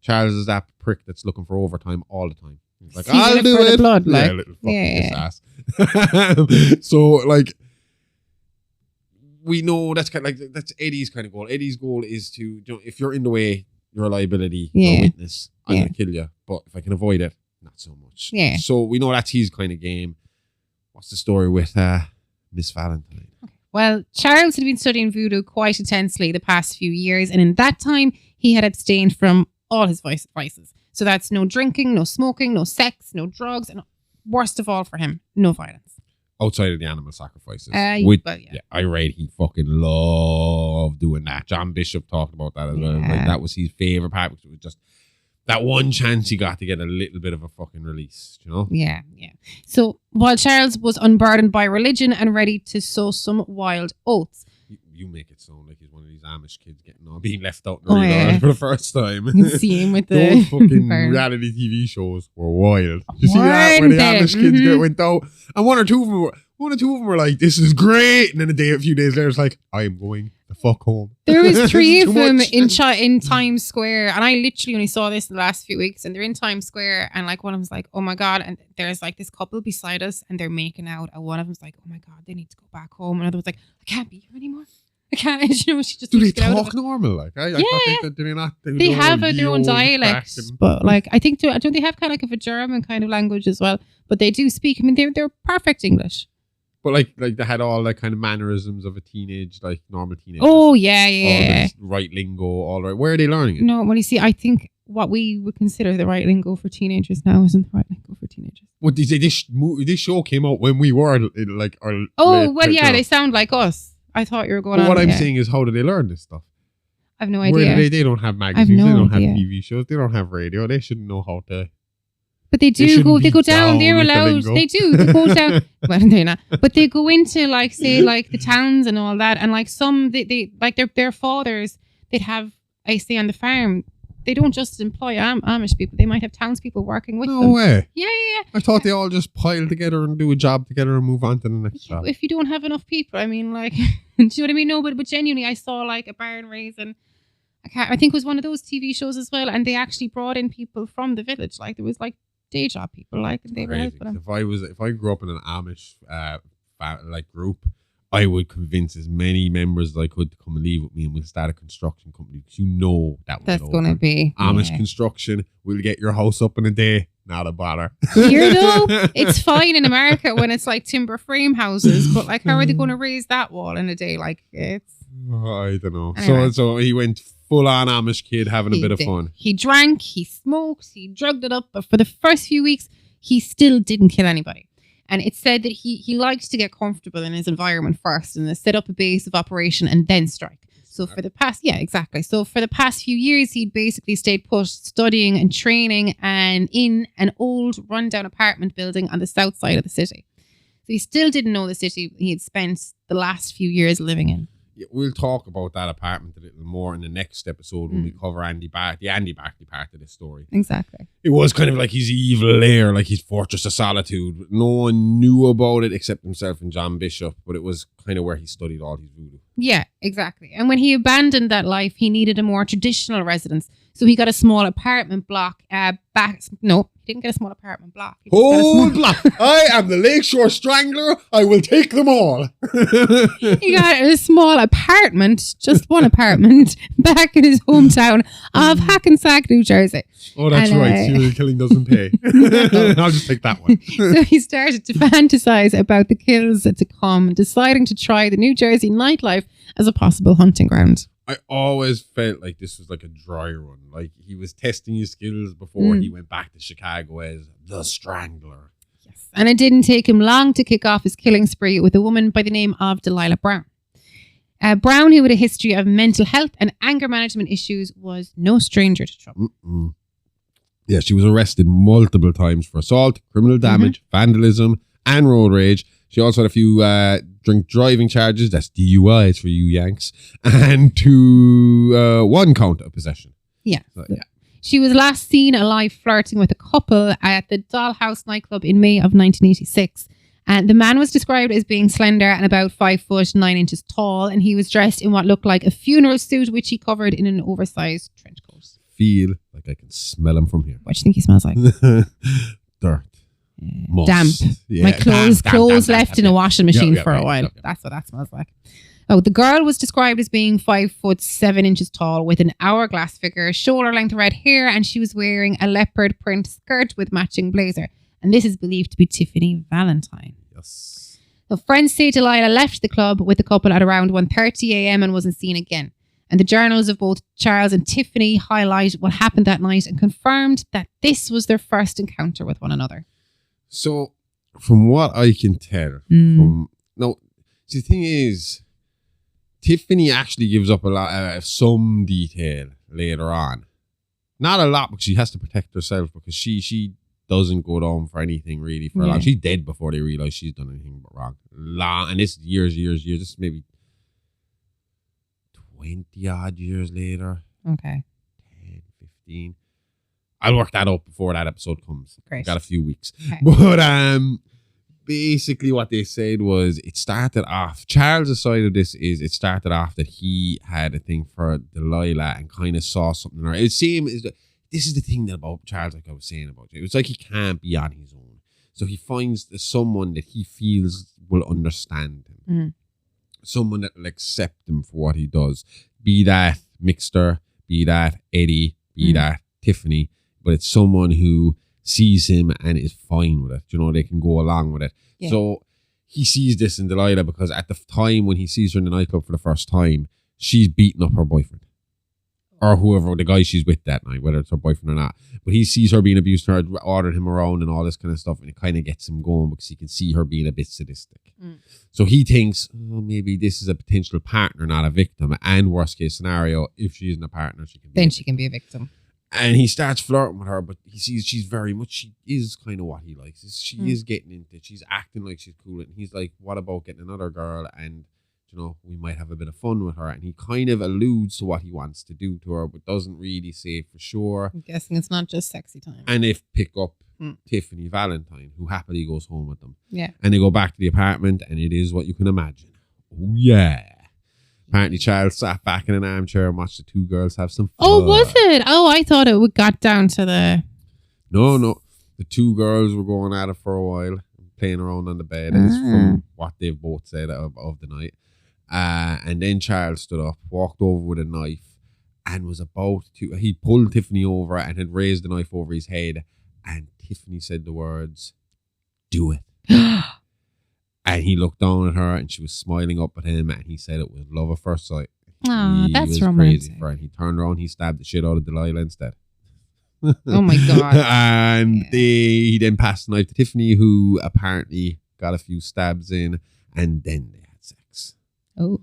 Charles is that prick that's looking for overtime all the time. He's like, I'll do it. Blood, like. Yeah, little fucking ass. So, like, we know that's kind of like, that's Eddie's kind of goal. Eddie's goal is to, you know, if you're in the way, you're a liability, you're a witness, I'm going to kill you. But if I can avoid it, not so much. Yeah. So we know that's his kind of game. What's the story with Miss Valentine? Well, Charles had been studying voodoo quite intensely the past few years, and in that time, he had abstained from all his vices. So that's no drinking, no smoking, no sex, no drugs, and worst of all for him, no violence. Outside of the animal sacrifices. I read he fucking loved doing that. John Bishop talked about that as well. Like, that was his favourite part, because it was just that one chance he got to get a little bit of a fucking release, you know? Yeah. So while Charles was unburdened by religion and ready to sow some wild oats. You make it sound like he's one of these Amish kids being left out in the radar for the first time. See him with the those fucking reality TV shows were wild. You see that where the Amish kids went out, and one or two of them were like, "This is great," and then a few days later, it's like, "I am going the fuck home." There was 3 of them in Times Square, and I literally only saw this in the last few weeks. And they're in Times Square, and like one of them's like, "Oh my god!" and there's like this couple beside us, and they're making out, and one of them's like, "Oh my god, they need to go back home," and another one's like, "I can't be here anymore. I can't." You know, she just. Do they talk normal? Like, I thought they not. They have their own dialect, but like I think don't they have kind of like a German kind of language as well? But they do speak. I mean, they're perfect English. But like they had all that kind of mannerisms of a normal teenager. Oh yeah. All right lingo, all right. Where are they learning it? No, well you see, I think what we would consider the right lingo for teenagers now isn't the right lingo for teenagers. What did this show came out when we were in like our. They sound like us. I thought you were going on. What I'm saying is, how do they learn this stuff? I have no idea. They don't have magazines. They don't have TV shows. They don't have radio. They shouldn't know how to. But they do they go down. They're allowed. They do. They go down. Well, they're not. But they go into like, say, like the towns and all that. And like some, they like their fathers, they'd have, I say, on the farm, they don't just employ Amish people. They might have townspeople working with them. No way. Yeah. I thought they all just pile together and do a job together and move on to the next job. If you don't have enough people, I mean, like, do you know what I mean? No, but genuinely, I saw like a barn raising. I think it was one of those TV shows as well, and they actually brought in people from the village. Like there was like day job people, like, and they were helping them. If I grew up in an Amish group, I would convince as many members as I could to come and leave with me, and we'll start a construction company, because that's going to be Amish construction. We'll get your house up in a day. Not a bother. Here though, it's fine in America when it's like timber frame houses, but like how are they going to raise that wall in a day? Like it's. I don't know. Anyway. So he went full on Amish kid having a bit of fun. He drank, he smoked, he drugged it up, but for the first few weeks, he still didn't kill anybody. And it said that he likes to get comfortable in his environment first and then set up a base of operation and then strike. So for the past, So for the past few years, he'd basically stayed put studying and training and in an old rundown apartment building on the south side of the city. So he still didn't know the city he had spent the last few years living in. Yeah, we'll talk about that apartment a little more in the next episode when we cover the Andy Barkley part of this story. Exactly. It was kind of like his evil lair, like his fortress of solitude. No one knew about it except himself and John Bishop, but it was kind of where he studied all his voodoo. Yeah, exactly. And when he abandoned that life, he needed a more traditional residence. So he got a small apartment block he didn't get a small apartment block. Block. I am the Lakeshore Strangler. I will take them all. He got a small apartment, just one apartment, back in his hometown of Hackensack, New Jersey. Oh, that's right. Serial killing doesn't pay. I'll just take that one. So he started to fantasize about the kills to come, deciding to try the New Jersey nightlife as a possible hunting ground. I always felt like this was like a dry run. Like he was testing his skills before he went back to Chicago as the Strangler. Yes. And it didn't take him long to kick off his killing spree with a woman by the name of Delilah Brown. Brown, who had a history of mental health and anger management issues, was no stranger to trouble. Yeah, she was arrested multiple times for assault, criminal damage, vandalism, and road rage. She also had a few drink driving charges, that's DUIs for you Yanks, and one count of possession. Yeah. So, yeah. She was last seen alive flirting with a couple at the Dollhouse nightclub in May of 1986. And the man was described as being slender and about 5'9" tall, and he was dressed in what looked like a funeral suit, which he covered in an oversized trench coat. Feel like I can smell him from here. What do you think he smells like? Dirt. Moss. Damp. Yeah, My clothes damp, left in a washing machine for a right, while. yeah. That's what that smells like. Oh, the girl was described as being 5'7" tall with an hourglass figure, shoulder length red hair, and she was wearing a leopard print skirt with matching blazer. And this is believed to be Tiffany Valentine. Yes. So friends say Delilah left the club with the couple at around 1:30 a.m. and wasn't seen again. And the journals of both Charles and Tiffany highlight what happened that night and confirmed that this was their first encounter with one another. So, from what I can tell, the thing is, Tiffany actually gives up a lot of some detail later on. Not a lot, because she has to protect herself, because she doesn't go down for anything really for long. She's dead before they realize she's done anything but wrong. And this years. This is maybe 20 odd years later. Okay. 10, 15. I'll work that out before that episode comes. Great. Got a few weeks. Okay. But basically what they said was it started off, Charles' side of this is it started off that he had a thing for Delilah and kind of saw something. It seemed, this is the thing that about Charles, like I was saying about it. It was like he can't be on his own. So he finds someone that he feels will understand him. Someone that will accept him for what he does. Be that Mixter, be that Eddie, be that Tiffany. But it's someone who sees him and is fine with it. You know, they can go along with it. Yeah. So he sees this in Delilah because at the time when he sees her in the nightclub for the first time, she's beating up her boyfriend. Or whoever, the guy she's with that night, whether it's her boyfriend or not. But he sees her being abused, her ordering him around and all this kind of stuff. And it kind of gets him going because he can see her being a bit sadistic. So he thinks, oh, maybe this is a potential partner, not a victim. And worst case scenario, if she isn't a partner, she can be a victim. And he starts flirting with her, but he sees she is kind of what he likes. She is getting into it. She's acting like she's cool. And he's like, what about getting another girl? And, you know, we might have a bit of fun with her. And he kind of alludes to what he wants to do to her, but doesn't really say for sure. I'm guessing it's not just sexy time. And they pick up Tiffany Valentine, who happily goes home with them. Yeah. And they go back to the apartment, and it is what you can imagine. Oh, yeah. Apparently, Charles sat back in an armchair and watched the two girls have some fun. Oh, was it? Oh, I thought it got down to the... No. The two girls were going at it for a while, playing around on the bed. It's from what they've both said of the night. And then Charles stood up, walked over with a knife, and was about to... He pulled Tiffany over and had raised the knife over his head. And Tiffany said the words, "Do it." And he looked down at her and she was smiling up at him and he said it was love at first sight. Oh, that's was romantic. Crazy for her. And he turned around, he stabbed the shit out of Delilah instead. Oh my God. And he then passed the knife to Tiffany, who apparently got a few stabs in, and then they had sex. Oh.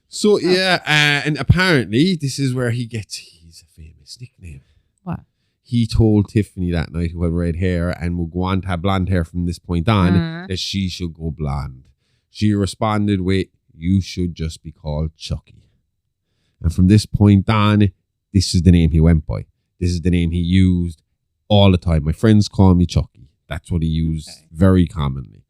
So and apparently this is where he gets his famous nickname. What? He told Tiffany that night, who had red hair and would go on to have blonde hair from this point on, that she should go blonde. She responded with, "You should just be called Chucky." And from this point on, this is the name he went by. This is the name he used all the time. My friends call me Chucky. That's what he used very commonly.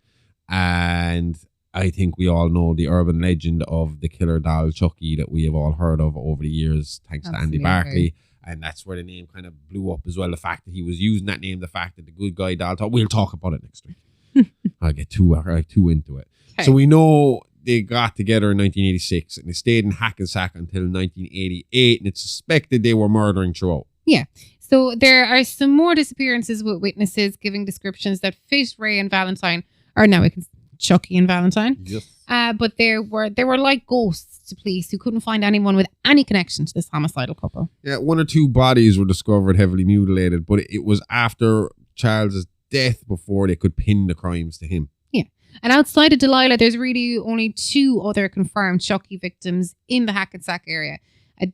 And I think we all know the urban legend of the killer doll Chucky that we have all heard of over the years, thanks to Andy Barkley. And that's where the name kind of blew up as well. The fact that he was using that name, the fact that the good guy doll, we'll talk about it next week. I'll get too into it. Okay. So we know they got together in 1986 and they stayed in Hackensack until 1988. And it's suspected they were murdering throughout. Yeah. So there are some more disappearances with witnesses giving descriptions that fit Ray and Valentine. Or now we can Chucky and Valentine. Yes. But they were like ghosts to police who couldn't find anyone with any connection to this homicidal couple. Yeah, 1 or 2 bodies were discovered heavily mutilated, but it was after Charles's death before they could pin the crimes to him. Yeah. And outside of Delilah, there's really only 2 other confirmed Chucky victims in the Hackensack area.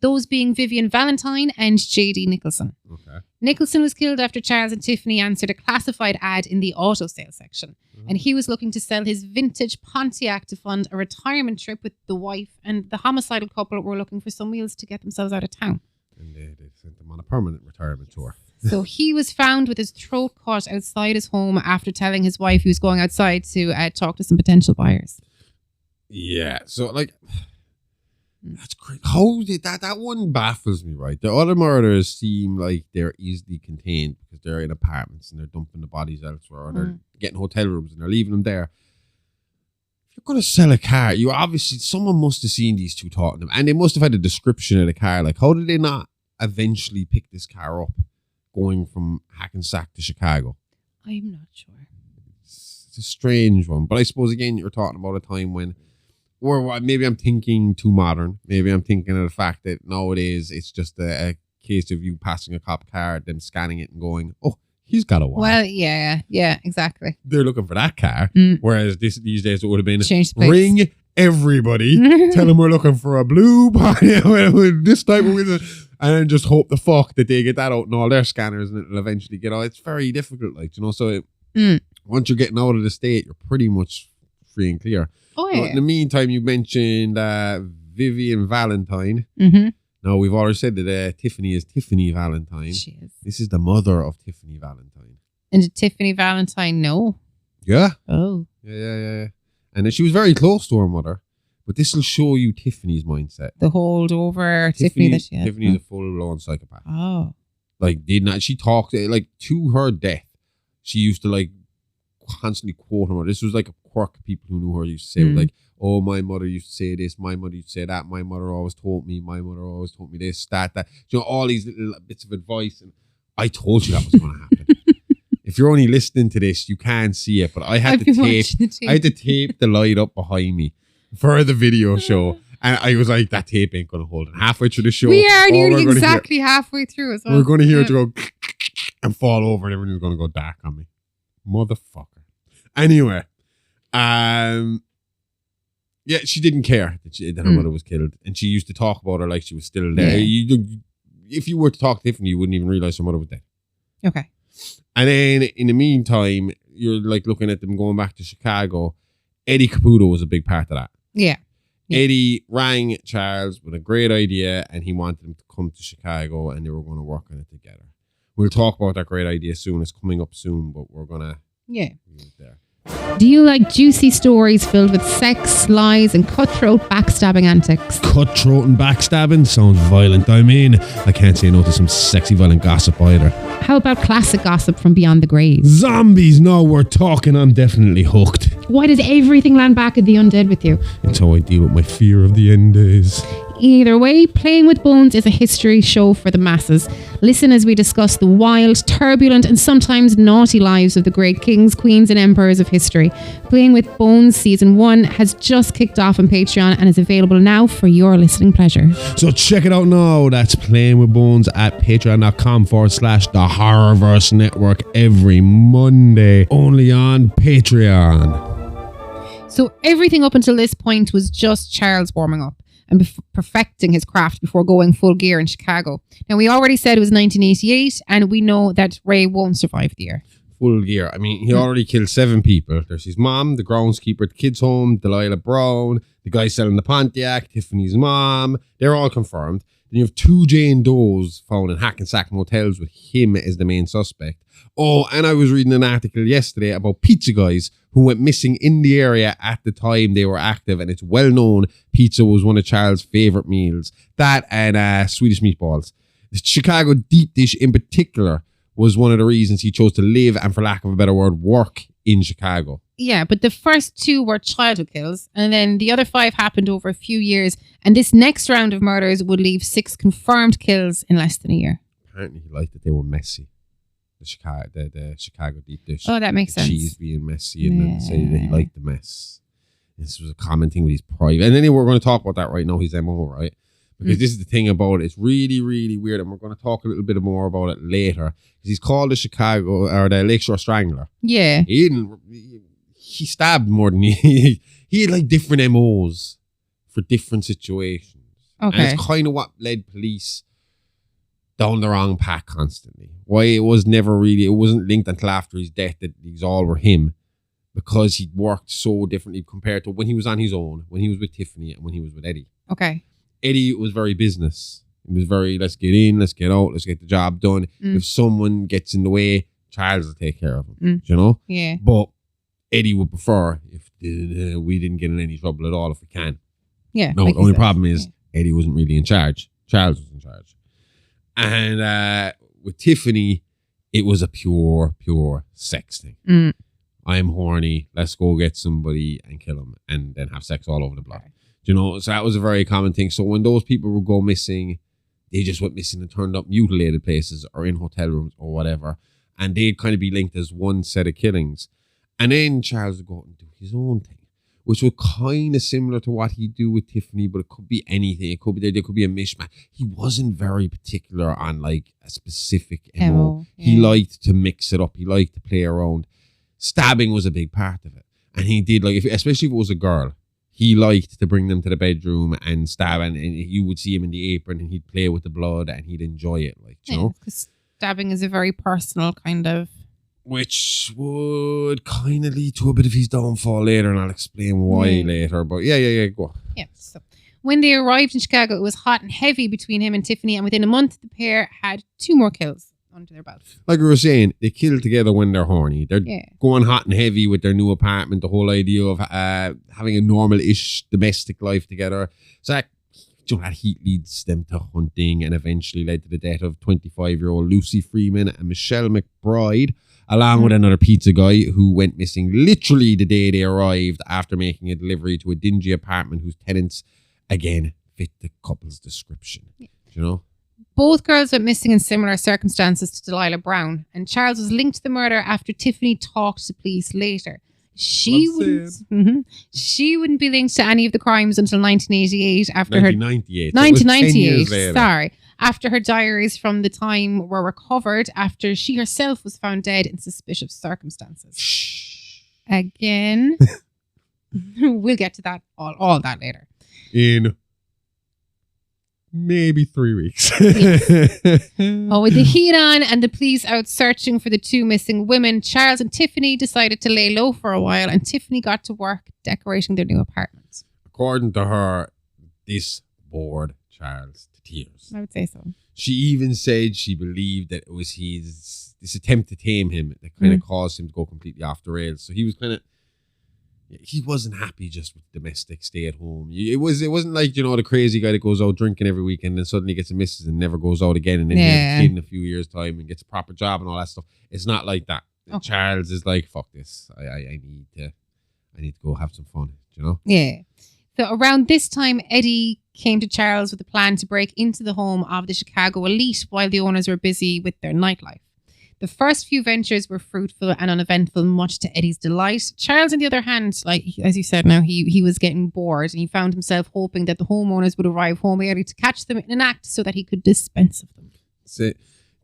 Those being Vivian Valentine and J.D. Nicholson. Okay. Nicholson was killed after Charles and Tiffany answered a classified ad in the auto sales section. And he was looking to sell his vintage Pontiac to fund a retirement trip with the wife, and the homicidal couple were looking for some wheels to get themselves out of town. And they sent him on a permanent retirement tour. So he was found with his throat cut outside his home after telling his wife he was going outside to talk to some potential buyers. Yeah, so like... That's great. How did that one baffles me, right? The other murders seem like they're easily contained because they're in apartments and they're dumping the bodies elsewhere, or they're getting hotel rooms and they're leaving them there. If you're going to sell a car, you obviously, someone must have seen these two talking to them, and they must have had a description of the car. Like, how did they not eventually pick this car up going from Hackensack to Chicago? I'm not sure. It's a strange one, but I suppose again you're talking about a time when. Or maybe I'm thinking too modern. Maybe I'm thinking of the fact that nowadays it's just a case of you passing a cop car, them scanning it and going, oh, he's got a watch. Well, yeah, exactly. They're looking for that car. Whereas these days it would have been ring everybody, tell them we're looking for a blue body with this type of window, and then just hope the fuck that they get that out in all their scanners and it'll eventually get out. It's very difficult, like, you know, so once you're getting out of the state, you're pretty much free and clear. Oh, yeah. In the meantime, you mentioned Vivian Valentine. Now, we've already said that Tiffany is Tiffany Valentine. She is. This is the mother of Tiffany Valentine. And did Tiffany Valentine know? Yeah. Oh. Yeah. And then she was very close to her mother. But this will show you Tiffany's mindset. The holdover Tiffany that she had. Tiffany's a full-blown psychopath. Oh. Like, she talked, like, to her death. She used to, like, constantly quote her. This was like a quirk people who knew her used to say, like, oh, my mother used to say this, my mother used to say that, my mother always told me, this, that. You know, all these little bits of advice. And I told you that was going to happen. If you're only listening to this, you can't see it, but I had to tape the light up behind me for the video show. And I was like, that tape ain't going to hold it. Halfway through the show. We are nearly exactly halfway through as well. We're going to hear it go and fall over and everything's going to go dark on me. Motherfucker. Anyway, yeah, she didn't care that her mother was killed, and she used to talk about her like she was still there. Yeah. If you were to talk to Tiffany, you wouldn't even realize her mother was dead. Okay. And then in the meantime, you're like looking at them going back to Chicago. Eddie Caputo was a big part of that. Yeah. Eddie rang Charles with a great idea, and he wanted him to come to Chicago, and they were going to work on it together. We'll talk about that great idea soon. It's coming up soon, but we're going to... Yeah. There. Do you like juicy stories filled with sex, lies, and cutthroat backstabbing antics? Cutthroat and backstabbing sounds violent. I mean, I can't say no to some sexy, violent gossip either. How about classic gossip from beyond the grave? Zombies, no, we're talking. I'm definitely hooked. Why does everything land back at the undead with you? It's how I deal with my fear of the end days. Either way, Playing with Bones is a history show for the masses. Listen as we discuss the wild, turbulent, and sometimes naughty lives of the great kings, queens, and emperors of history. Playing with Bones Season 1 has just kicked off on Patreon and is available now for your listening pleasure. So check it out now. That's Playing with Bones at patreon.com/the Horrorverse Network every Monday, only on Patreon. So everything up until this point was just Charles warming up and perfecting his craft before going full gear in Chicago. Now, we already said it was 1988, and we know that Ray won't survive the year. Full gear. I mean, he already killed 7 people. There's his mom, the groundskeeper at the kids' home, Delilah Brown, the guy selling the Pontiac, Tiffany's mom. They're all confirmed. Then you have 2 Jane Does found in Hackensack motels with him as the main suspect. Oh, and I was reading an article yesterday about pizza guys who went missing in the area at the time they were active, and it's well known pizza was one of Charles' favourite meals. That and Swedish meatballs. The Chicago deep dish in particular was one of the reasons he chose to live and, for lack of a better word, work in Chicago. Yeah, but the first 2 were childhood kills, and then the other 5 happened over a few years, and this next round of murders would leave 6 confirmed kills in less than a year. Apparently he liked that they were messy. the Chicago deep dish. Oh, that makes sense. Cheese being messy and then say that he liked the mess. This was a common thing with his private. And then we're going to talk about that right now, his MO, right? Because this is the thing about it. It's really, really weird. And we're going to talk a little bit more about it later. Because he's called the Lakeshore Strangler. Yeah. He stabbed more than he had like different MOs for different situations. Okay. And it's kind of what led police down the wrong path constantly. Why it wasn't linked until after his death that these all were him. Because he worked so differently compared to when he was on his own, when he was with Tiffany, and when he was with Eddie. Okay. Eddie was very business. He was very, let's get in, let's get out, let's get the job done. If someone gets in the way, Charles will take care of him. You know? Yeah. But Eddie would prefer if we didn't get in any trouble at all if we can. Yeah. No, like the only said. problem is Eddie wasn't really in charge. Charles was in charge. And with Tiffany, it was a pure sex thing. I'm horny, let's go get somebody and kill him and then have sex all over the block. You know, so that was a very common thing. So when those people would go missing, they just went missing and turned up mutilated places or in hotel rooms or whatever. And they'd kind of be linked as one set of killings. And then Charles would go and do his own thing, which was kind of similar to what he'd do with Tiffany, but it could be anything. It could be there could be a mishmash. He wasn't very particular on like a specific MO. He liked to mix it up. He liked to play around. Stabbing was a big part of it. And he did, like, especially if it was a girl, he liked to bring them to the bedroom and stab, and you would see him in the apron and he'd play with the blood and he'd enjoy it, like, you know? Because stabbing is a very personal kind of... Which would kind of lead to a bit of his downfall later, and I'll explain why later. But yeah, go on. Yeah, so when they arrived in Chicago, it was hot and heavy between him and Tiffany, and within a month, the pair had 2 more kills under their belt. Like we were saying, they kill together when they're horny. They're going hot and heavy with their new apartment, the whole idea of having a normal-ish domestic life together. So that heat leads them to hunting and eventually led to the death of 25-year-old Lucy Freeman and Michelle McBride, along with another pizza guy who went missing literally the day they arrived after making a delivery to a dingy apartment whose tenants, again, fit the couple's description. Yeah. You know? Both girls went missing in similar circumstances to Delilah Brown, and Charles was linked to the murder after Tiffany talked to police later. She wouldn't be linked to any of the crimes until 1988 after 1998. Sorry. After her diaries from the time were recovered after she herself was found dead in suspicious circumstances. Again, we'll get to that all that later. In maybe 3 weeks. With the heat on and the police out searching for the 2 missing women, Charles and Tiffany decided to lay low for a while, and Tiffany got to work decorating their new apartment. According to her, this bored Charles to tears. I would say so. She even said she believed that it was this attempt to tame him that kind of caused him to go completely off the rails. So he was he wasn't happy just with domestic stay at home. It wasn't like, you know, the crazy guy that goes out drinking every weekend and suddenly gets a missus and never goes out again, and then he has a kid in a few years' time and gets a proper job and all that stuff. It's not like that. Okay. Charles is like, fuck this. I need to go have some fun, you know? Yeah. So around this time, Eddie came to Charles with a plan to break into the home of the Chicago elite while the owners were busy with their nightlife. The first few ventures were fruitful and uneventful, much to Eddie's delight. Charles, on the other hand, like as you said now, he was getting bored, and he found himself hoping that the homeowners would arrive home early to catch them in an act so that he could dispense of them. So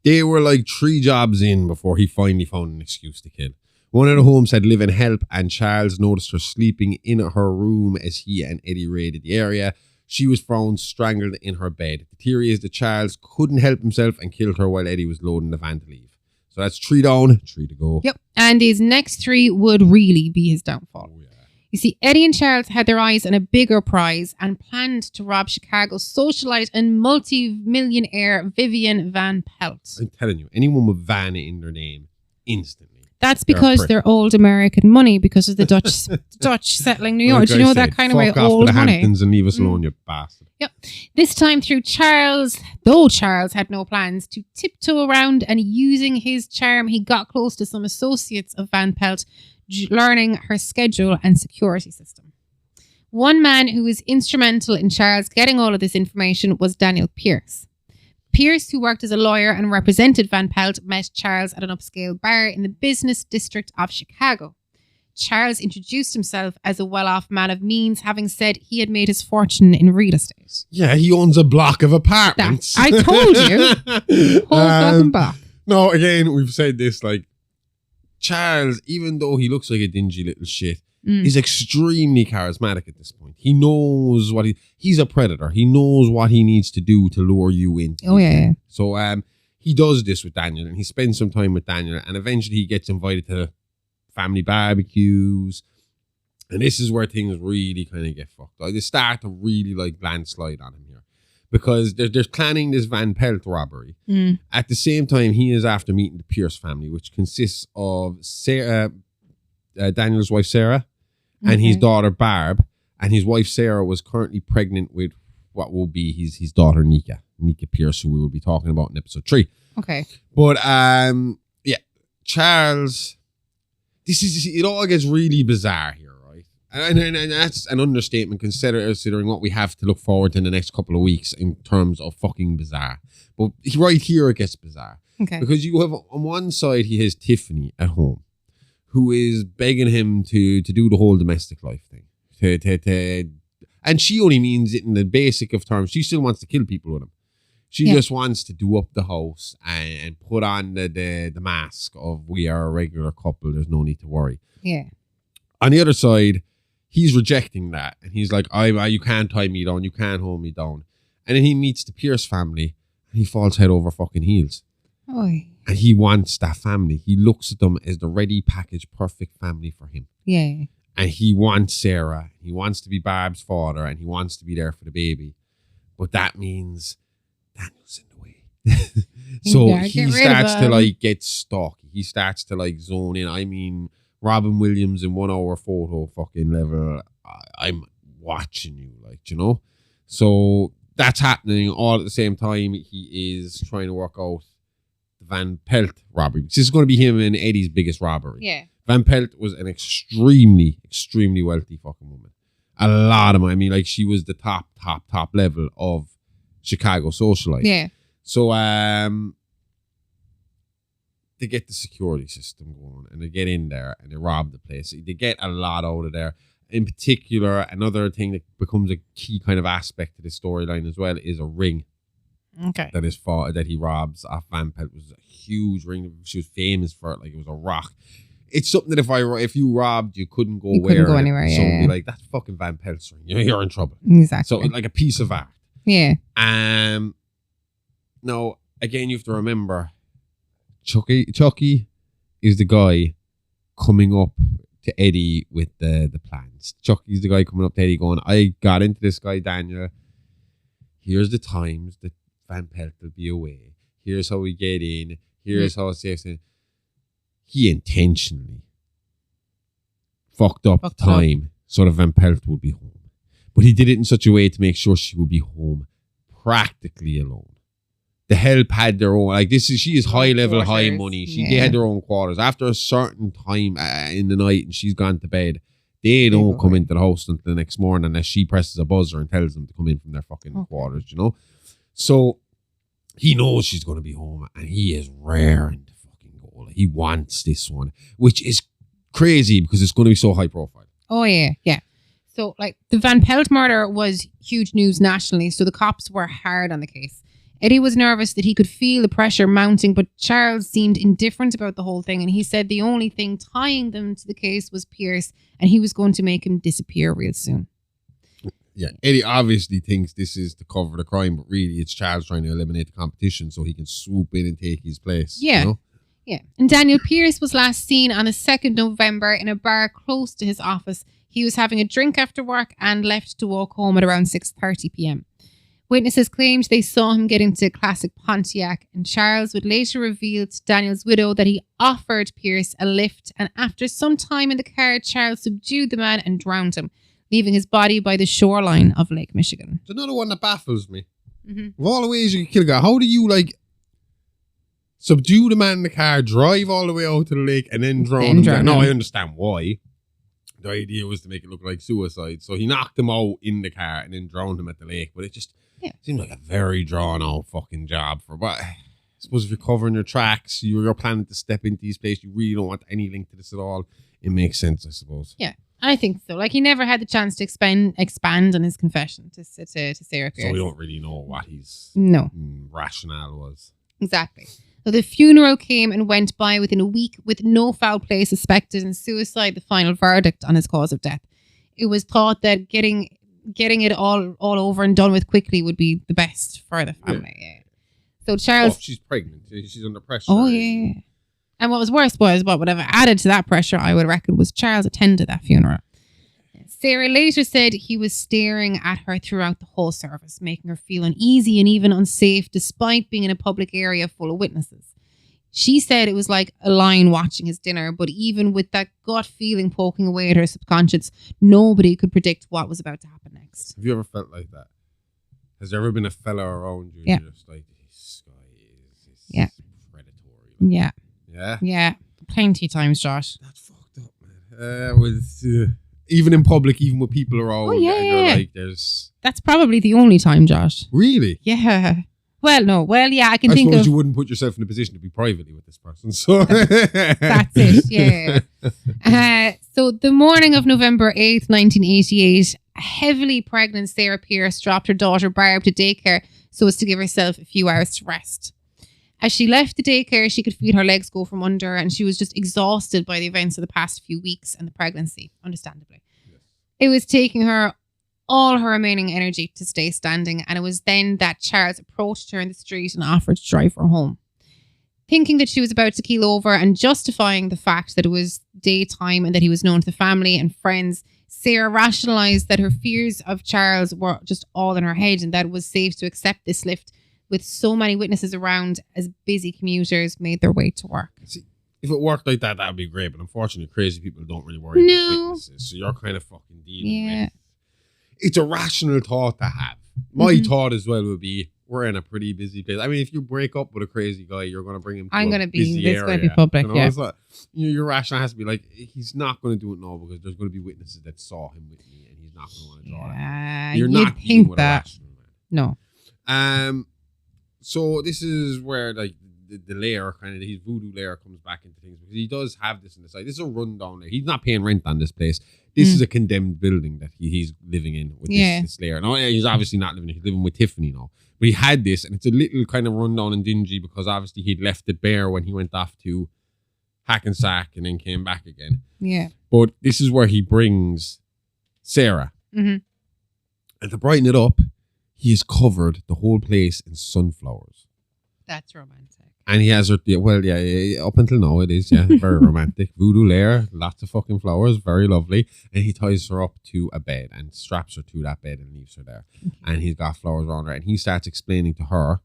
they were like 3 jobs in before he finally found an excuse to kill. One of the homes had live-in help, and Charles noticed her sleeping in her room as he and Eddie raided the area. She was found strangled in her bed. The theory is that Charles couldn't help himself and killed her while Eddie was loading the van to leave. So that's 3 down, 3 to go. Yep. And his next 3 would really be his downfall. Oh, yeah. You see, Eddie and Charles had their eyes on a bigger prize and planned to rob Chicago's socialite and multi-millionaire Vivian Van Pelt. I'm telling you, anyone with Van in their name, instantly. That's because they're old American money because of the Dutch settling New York. Like do you know that kind of way? Old money. Hamptons and leave us alone, you bastard. Yep. This time through Charles, though Charles had no plans to tiptoe around, and using his charm, he got close to some associates of Van Pelt, learning her schedule and security system. One man who was instrumental in Charles getting all of this information was Daniel Pierce. Pierce, who worked as a lawyer and represented Van Pelt, met Charles at an upscale bar in the business district of Chicago. Charles introduced himself as a well-off man of means, having said he had made his fortune in real estate. Yeah, he owns a block of apartments. I told you. Whole fucking block. No, again, we've said this, like, Charles, even though he looks like a dingy little shit, is extremely charismatic at this point. He knows what he's a predator. He knows what he needs to do to lure you in. Oh, yeah. So he does this with Daniel, and he spends some time with Daniel, and eventually he gets invited to family barbecues. And this is where things really kind of get fucked. Like, they start to really like landslide on him here. Because they're planning this Van Pelt robbery. At the same time, he is after meeting the Pierce family, which consists of Sarah, Daniel's wife Sarah, and his daughter Barb. And his wife Sarah was currently pregnant with what will be his daughter Nika Pierce, who we will be talking about in episode 3. Okay. But yeah, Charles, it all gets really bizarre here. And that's an understatement considering what we have to look forward to in the next couple of weeks in terms of fucking bizarre. But right here it gets bizarre. Okay. Because you have on one side he has Tiffany at home, who is begging him to do the whole domestic life thing. And she only means it in the basic of terms. She still wants to kill people with him. She just wants to do up the house and put on the mask of we are a regular couple. There's no need to worry. Yeah. On the other side, he's rejecting that. And he's like, you can't tie me down. You can't hold me down. And then he meets the Pierce family and he falls head over fucking heels. Oy. And he wants that family. He looks at them as the ready packaged perfect family for him. Yeah. And he wants Sarah. He wants to be Barb's father and he wants to be there for the baby. But that means Daniel's in the way. So he starts to like get stalky. He starts to like zone in. I mean, Robin Williams in 1 hour photo fucking level. I'm watching you, like, you know? So that's happening all at the same time. He is trying to work out the Van Pelt robbery. This is going to be him and Eddie's biggest robbery. Yeah. Van Pelt was an extremely, extremely wealthy fucking woman. A lot of money. I mean, like, she was the top level of Chicago socialite. Yeah. So, they get the security system going and they get in there and they rob the place. They get a lot out of there. In particular, another thing that becomes a key kind of aspect to this storyline as well is a ring. Okay. That he robs off Van Pelt. It was a huge ring. She was famous for it. Like, it was a rock. It's something that if you robbed, you couldn't go anywhere. So Yeah. be like, that's fucking Van Pelt's ring. You're in trouble. Exactly. So like a piece of art. Yeah. Now, again, you have to remember, Chucky is the guy coming up to Eddie with the plans. Chucky's the guy coming up to Eddie going, I got into this guy, Daniel. Here's the times that Van Pelt will be away. Here's how we get in. Here's how it's safe. He intentionally fucked up the time so that Van Pelt would be home. But he did it in such a way to make sure she would be home practically alone. The help had their own, like, she is high level, quarters. high money. They had their own quarters. After a certain time in the night and she's gone to bed, they don't come into the house until the next morning unless she presses a buzzer and tells them to come in from their fucking quarters, you know? So he knows she's going to be home and he is raring to fucking go. He wants this one, which is crazy because it's going to be so high profile. Oh, yeah. Yeah. So, like, the Van Pelt murder was huge news nationally, so the cops were hard on the case. Eddie was nervous that he could feel the pressure mounting, but Charles seemed indifferent about the whole thing, and he said the only thing tying them to the case was Pierce, and he was going to make him disappear real soon. Yeah, Eddie obviously thinks this is to cover the crime, but really it's Charles trying to eliminate the competition so he can swoop in and take his place. Yeah. You know? Yeah. And Daniel Pierce was last seen on the 2nd November in a bar close to his office. He was having a drink after work and left to walk home at around 6:30 p.m. Witnesses claimed they saw him get into a classic Pontiac, and Charles would later reveal to Daniel's widow that he offered Pierce a lift, and after some time in the car, Charles subdued the man and drowned him, leaving his body by the shoreline of Lake Michigan. It's another one that baffles me. Of all the ways you can kill a guy, how do you, like, subdue the man in the car, drive all the way out to the lake, and then drown him? No, I understand why. the idea was to make it look like suicide. So he knocked him out in the car and then drowned him at the lake. But it just seemed like a very drawn out fucking job for. But I suppose if you're covering your tracks, you're planning to step into these places, you really don't want any link to this at all. It makes sense, I suppose. Yeah, I think so. Like, he never had the chance to expand on his confession to Sarah Pierce. So we don't really know what his rationale was. Exactly. So the funeral came and went by within a week with no foul play suspected and suicide the final verdict on his cause of death. It was thought that getting it all over and done with quickly would be the best for the family. Yeah. So Charles... she's pregnant. She's under pressure. Oh, yeah. And what was worse was, whatever added to that pressure, I would reckon, was Charles attended that funeral. Sarah later said he was staring at her throughout the whole service, making her feel uneasy and even unsafe despite being in a public area full of witnesses. She said it was like a lion watching his dinner, but even with that gut feeling poking away at her subconscious, nobody could predict what was about to happen next. Have you ever felt like that? Has there ever been a fella around you Yeah. and you're just like, this guy is predatory? Yeah. Yeah? Yeah. Plenty of times, Josh. That's fucked up, man. Even in public, even with people around, and you're like, That's probably the only time, Josh. Really? Yeah. Well, no. Well, yeah, I think suppose of... you wouldn't put yourself in a position to be privately with this person, so... That's it, yeah. So the morning of November 8th, 1988, a heavily pregnant Sarah Pierce dropped her daughter Barb to daycare so as to give herself a few hours to rest. As she left the daycare, she could feel her legs go from under and she was just exhausted by the events of the past few weeks and the pregnancy, understandably. Yes. It was taking her all her remaining energy to stay standing, and it was then that Charles approached her in the street and offered to drive her home. Thinking that she was about to keel over and justifying the fact that it was daytime and that he was known to the family and friends, Sarah rationalised that her fears of Charles were just all in her head and that it was safe to accept this lift with so many witnesses around as busy commuters made their way to work. See, if it worked like that, that would be great. But unfortunately, crazy people don't really worry about witnesses. So you're kind of fucking dealing with... It's a rational thought to have. My thought as well would be, we're in a pretty busy place. I mean, if you break up with a crazy guy, you're going to bring him to a busy area. It's going to be public, you know? It's like, your rationale has to be like, he's not going to do it now because there's going to be witnesses that saw him with me and he's not going to want to draw that. You're not dealing with a rational man. No. So this is where like the layer, kind of his voodoo layer, comes back into things because he does have this on the side. This is a rundown layer. He's not paying rent on this place. This is a condemned building that he's living in with this layer. Now, he's obviously not living in. He's living with Tiffany now. But he had this, and it's a little kind of rundown and dingy because obviously he'd left it bare when he went off to Hackensack and then came back again. Yeah. But this is where he brings Sarah. Mm-hmm. And to brighten it up, he has covered the whole place in sunflowers. That's romantic. And he has her, up until now it is, very romantic. Voodoo lair, lots of fucking flowers, very lovely. And he ties her up to a bed and straps her to that bed and leaves her there. Okay. And he's got flowers around her. And he starts explaining to her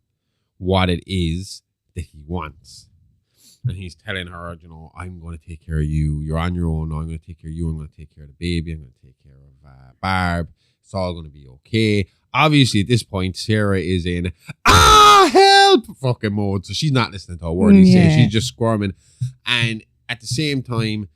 what it is that he wants. And he's telling her, I'm going to take care of you. You're on your own now. I'm going to take care of you. I'm going to take care of the baby. I'm going to take care of Barb. It's all going to be okay. Obviously, at this point, Sarah is in help fucking mode. So she's not listening to a word he's saying. She's just squirming. And at the same time,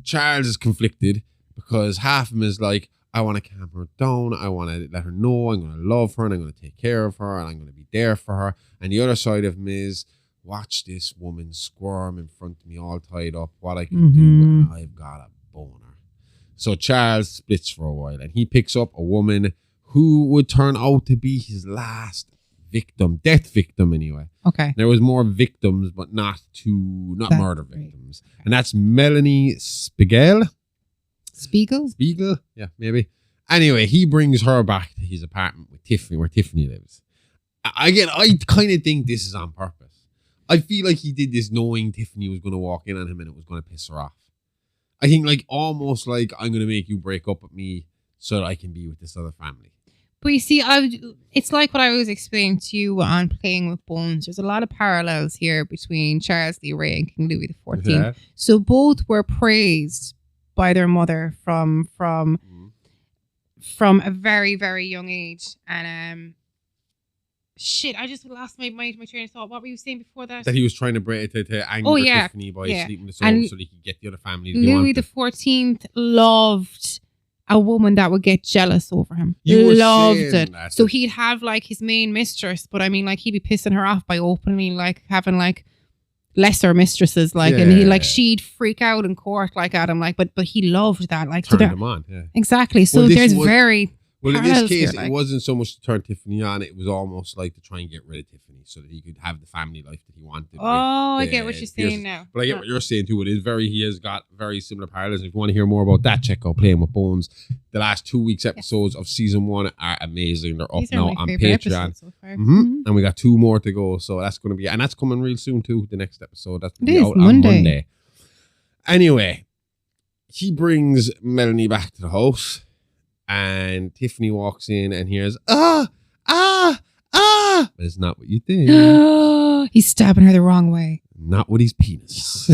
Charles is conflicted because half of him is like, I want to calm her down. I want to let her know I'm going to love her and I'm going to take care of her and I'm going to be there for her. And the other side of him is, watch this woman squirm in front of me all tied up. What I can do, I've got a boner. So Charles splits for a while and he picks up a woman who would turn out to be his last victim, death victim anyway. Okay. There was more victims, but not murder victims. Okay. And that's Melanie Spiegel? Yeah, maybe. Anyway, he brings her back to his apartment with Tiffany, where Tiffany lives. Again, I kind of think this is on purpose. I feel like he did this knowing Tiffany was going to walk in on him and it was going to piss her off. I think almost like I'm going to make you break up with me so that I can be with this other family. But you see, it's like what I was explaining to you on Playing with Bones. There's a lot of parallels here between Charles Lee Ray and King Louis XIV. Yeah. So both were praised by their mother from a very, very young age. And Shit, I just lost my train of thought. What were you saying before that? That he was trying to anger Tiffany by sleeping with someone so that he could get the other family. Louis the 14th loved a woman that would get jealous over him. You were loved saying it. that. So he'd have like his main mistress, but I mean, like he'd be pissing her off by openly like having like lesser mistresses, like, and he like she'd freak out in court like at him, like, but he loved that, like, turned him on. Yeah. Exactly. So there's very. Well, in this case, here, like. It wasn't so much to turn Tiffany on. It was almost like to try and get rid of Tiffany so that he could have the family life that he wanted. Oh, I get what you're saying now. But I get what you're saying too. He has got very similar parallels. If you want to hear more about that, check out Playing with Bones. The last 2 weeks episodes of season 1 are amazing. They're up now on Patreon. So and we got 2 more to go. So that's going to be, and that's coming real soon too. The next episode. That's going to be out on Monday. Anyway, he brings Melanie back to the house. And Tiffany walks in and hears, But it's not what you think. He's stabbing her the wrong way. Not with his penis.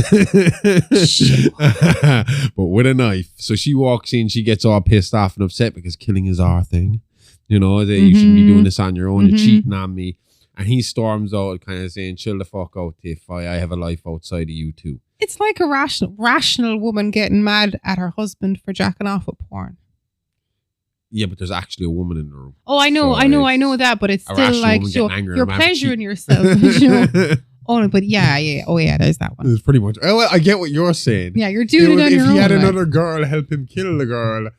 But with a knife. So she walks in, she gets all pissed off and upset because killing is our thing. You know, that you shouldn't be doing this on your own. You're cheating on me. And he storms out kind of saying, chill the fuck out, Tiff. I have a life outside of you too. It's like a rational woman getting mad at her husband for jacking off with porn. Yeah, but there's actually a woman in the room. Oh, I know that, but it's still like you're pleasuring yourself. You know? Oh, but yeah. Oh, yeah, there's that one. It's pretty much. Well, I get what you're saying. Yeah, you're doing it on your own. If he had another girl help him kill the girl,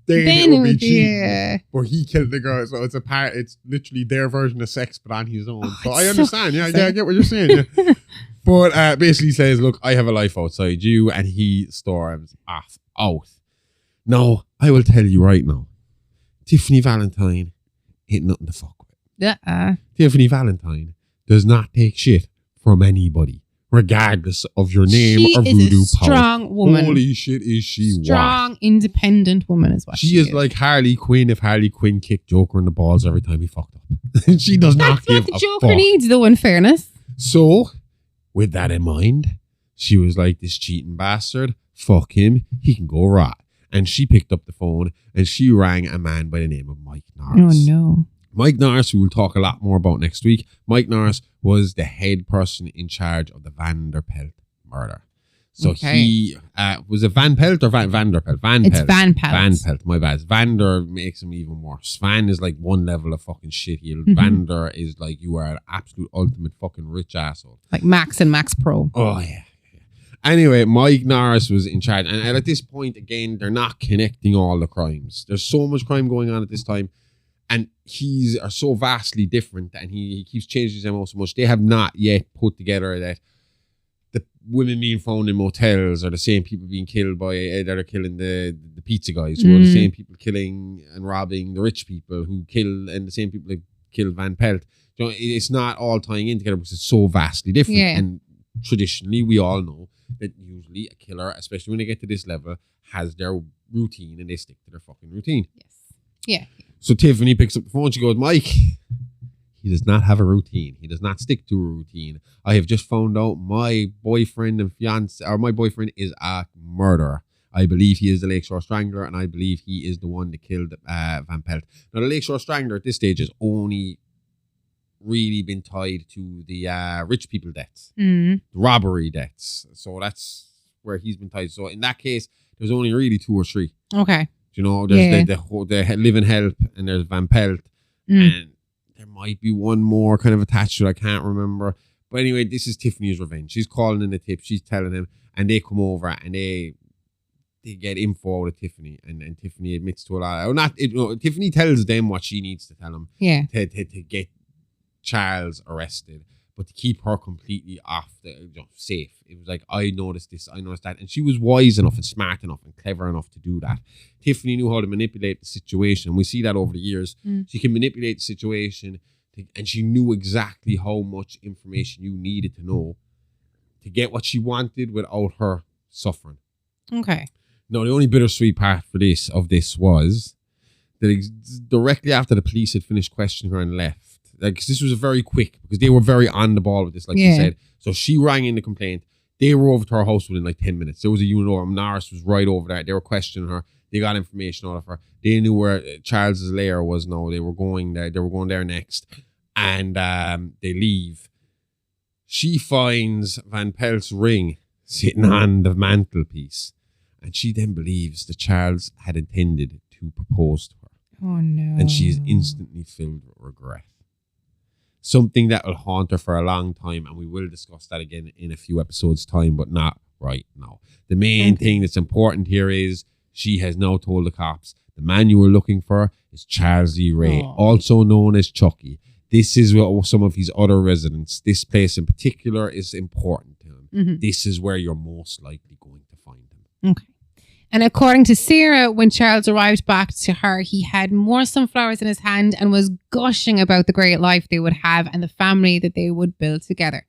then it would be cheating. Yeah. Or he killed the girl, so it's literally their version of sex, but on his own. Oh, so I understand. Yeah, I get what you're saying. Yeah. But basically says, look, I have a life outside you, and he storms off out. No, I will tell you right now. Tiffany Valentine ain't nothing to fuck with. Tiffany Valentine does not take shit from anybody, regardless of your name or voodoo power. Strong woman. Holy shit, is she strong, independent woman is what she is. Like Harley Quinn if Harley Quinn kicked Joker in the balls every time he fucked up. She does not give a fuck. That's what the Joker needs, though, in fairness. So, with that in mind, she was like, this cheating bastard, fuck him, he can go rot. And she picked up the phone and she rang a man by the name of Mike Norris. Oh, no. Mike Norris, we will talk a lot more about next week. Mike Norris was the head person in charge of the Vanderpelt murder. So he was it Van Pelt or Vanderpelt? It's Van Pelt. Van Pelt, my bad. Vander makes him even worse. Van is like one level of fucking shitheel. Vander is like you are an absolute ultimate fucking rich asshole. Like Max and Max Pro. Oh, yeah. Anyway, Mike Norris was in charge. And at this point, again, they're not connecting all the crimes. There's so much crime going on at this time. And he's are so vastly different. And he keeps changing his MO so much. They have not yet put together that the women being found in motels are the same people being killed by, that are killing the pizza guys. Who are the same people killing and robbing the rich people who kill, and the same people that kill Van Pelt. You know, it's not all tying in together because it's so vastly different. Yeah. And traditionally, we all know that usually a killer, especially when they get to this level, has their routine and they stick to their fucking routine. Yes. Yeah. So Tiffany picks up the phone. She goes, Mike, he does not have a routine. He does not stick to a routine. I have just found out my boyfriend and fiance, or my boyfriend is a murderer. I believe he is the Lakeshore Strangler, and I believe he is the one that killed Van Pelt. Now, the Lakeshore Strangler at this stage has only really been tied to the rich people deaths, the robbery deaths. So that's where he's been tied. So in that case, there's only really 2 or 3. Okay. You know, there's the Living Help, and there's Van Pelt, and there might be one more kind of attached to it. I can't remember. But anyway, this is Tiffany's revenge. She's calling in a tip. She's telling him, and they come over and they get info out of Tiffany, and Tiffany admits to a lot. Or not. Tiffany tells them what she needs to tell them. Yeah. To get Charles arrested, but to keep her completely off safe. It was like, I noticed this, I noticed that. And she was wise enough and smart enough and clever enough to do that. Tiffany knew how to manipulate the situation. We see that over the years. She can manipulate the situation, and she knew exactly how much information you needed to know to get what she wanted without her suffering. Okay. Now, the only bittersweet part of this was that directly after the police had finished questioning her and left, like, this was a very quick, because they were very on the ball with this, like you said. So she rang in the complaint. They were over to her house within like 10 minutes. There was a unit over. Norris was right over there. They were questioning her. They got information out of her. They knew where Charles's lair was now. They were going there. They were going there next. and they leave. She finds Van Pelt's ring sitting on the mantelpiece, and she then believes that Charles had intended to propose to her. Oh no. And she is instantly filled with regret. Something that will haunt her for a long time, and we will discuss that again in a few episodes' time, but not right now. The main thing that's important here is she has now told the cops the man you were looking for is Charles E. Ray, also known as Chucky. This is what some of his other residents. This place in particular is important to him. Mm-hmm. This is where you're most likely going to find him. Okay. And according to Sarah, when Charles arrived back to her, he had more sunflowers in his hand and was gushing about the great life they would have and the family that they would build together.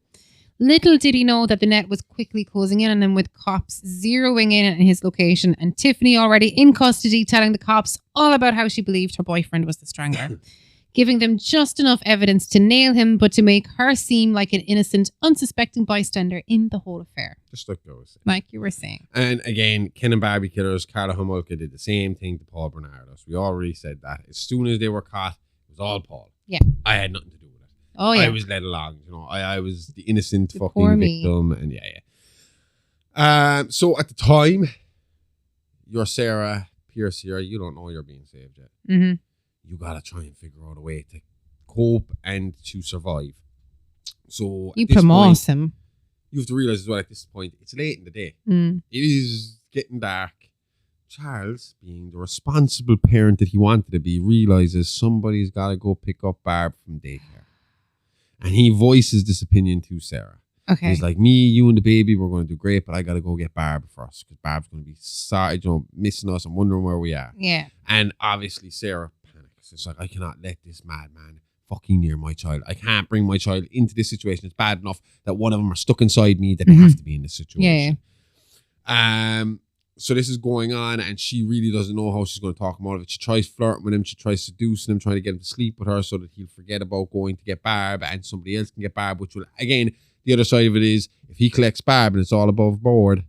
Little did he know that the net was quickly closing in on him, with cops zeroing in on his location, and Tiffany already in custody telling the cops all about how she believed her boyfriend was the strangler, giving them just enough evidence to nail him, but to make her seem like an innocent, unsuspecting bystander in the whole affair. Just like those. Like you were saying. And again, Ken and Barbie killers, Carla Homolka did the same thing to Paul Bernardos. We already said that. As soon as they were caught, it was all Paul. Yeah. I had nothing to do with it. Oh, yeah. I was led along. You know, I was the innocent The fucking poor me. victim. And so at the time, you're Sarah Pierce here. You don't know you're being saved yet. Mm-hmm. You got to try and figure out a way to cope and to survive. So You at this promote point, him. you have to realize as well at this point, it's late in the day. Mm. It is getting dark. Charles, being the responsible parent that he wanted to be, realizes somebody's got to go pick up Barb from daycare. And he voices this opinion to Sarah. Okay. He's like, me, you and the baby, we're going to do great, but I got to go get Barb first because Barb's going to be sorry, missing us and wondering where we are. Yeah. And obviously Sarah panics. It's like, I cannot let this madman fucking near my child. I can't bring my child into this situation. It's bad enough that one of them are stuck inside me that they have to be in this situation. Yeah. So this is going on, and she really doesn't know how she's going to talk him out of it. She tries flirting with him. She tries seducing him, trying to get him to sleep with her so that he'll forget about going to get Barb and somebody else can get Barb, which will, again, the other side of it is, if he collects Barb and it's all above board,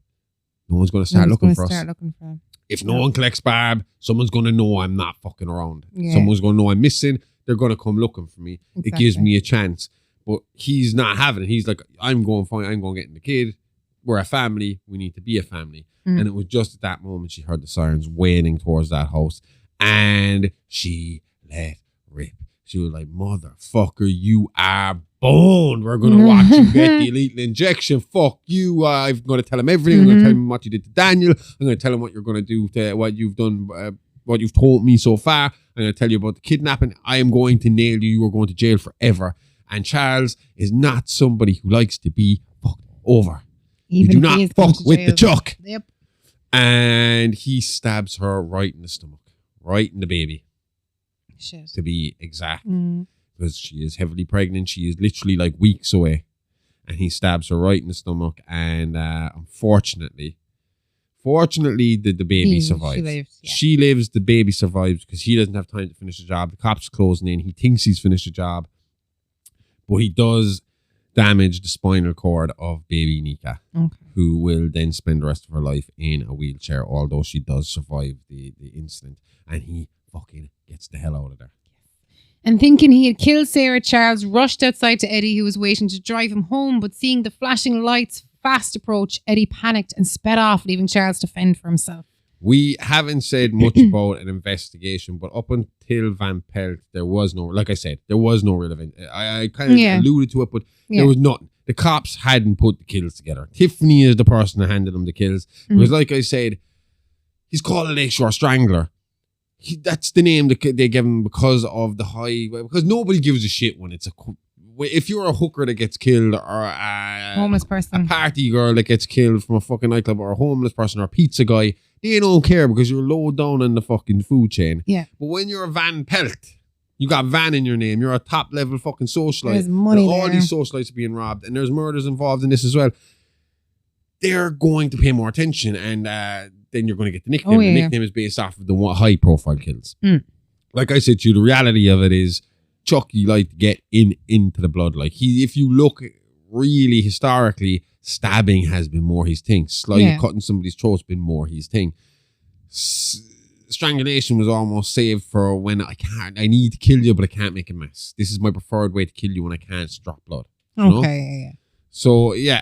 no one's going to start looking for us. Him. If no one collects Barb, someone's going to know I'm not fucking around. Yeah. Someone's going to know I'm missing. They're going to come looking for me. Exactly. It gives me a chance. But he's not having it. He's like, I'm going fine. I'm going getting the kid. We're a family. We need to be a family. And it was just at that moment she heard the sirens wailing towards that house. And she let rip. She was like, motherfucker, you are boned. We're going to watch you get the lethal injection. Fuck you. I'm going to tell him everything. I'm going to tell him what you did to Daniel. I'm going to tell him what you're going to do to what you've done, what you've told me so far. I'm going to tell you about the kidnapping. I am going to nail you. You are going to jail forever. And Charles is not somebody who likes to be fucked over. Even you do if he not is going fuck to with jail. the Chuck. Yep. And he stabs her right in the stomach, right in the baby, Shit. to be exact. Because she is heavily pregnant. She is literally like weeks away. And he stabs her right in the stomach. And unfortunately, the baby survives. She lives. Yeah. She lives, the baby survives because he doesn't have time to finish the job. The cops are closing in. He thinks he's finished the job. But he does damage the spinal cord of baby Nika, who will then spend the rest of her life in a wheelchair, although she does survive the incident. And he fucking gets the hell out of there. And thinking he had killed Sarah, Charles rushed outside to Eddie, who was waiting to drive him home. But seeing the flashing lights fast approach, Eddie panicked and sped off, leaving Charles to fend for himself. We haven't said much about an investigation, but up until Van Pelt, there was no, like I said, there was no real event. I kind of alluded to it, but there was nothing. The cops hadn't put the kills together. Tiffany is the person that handed them the kills. Because like I said, he's called a Lakeshore Strangler. That's the name that they give him because of the because nobody gives a shit when it's if you're a hooker that gets killed, or a Homeless person, a party girl that gets killed from a fucking nightclub, or a homeless person, or a pizza guy, they don't care because you're low down in the fucking food chain. Yeah. But when you're a Van Pelt, you got Van in your name, you're a top level fucking socialite. There's money All there. these socialites are being robbed, and there's murders involved in this as well. They're going to pay more attention, and then you're going to get the nickname. The nickname is based off of the high profile kills. Like I said to you, the reality of it is Chucky liked to get into the blood. Like if you look really historically, stabbing has been more his thing. Cutting somebody's throat's been more his thing. strangulation was almost saved for when I need to kill you, but I can't make a mess. This is my preferred way to kill you when I can't drop blood. Okay, yeah. So, yeah,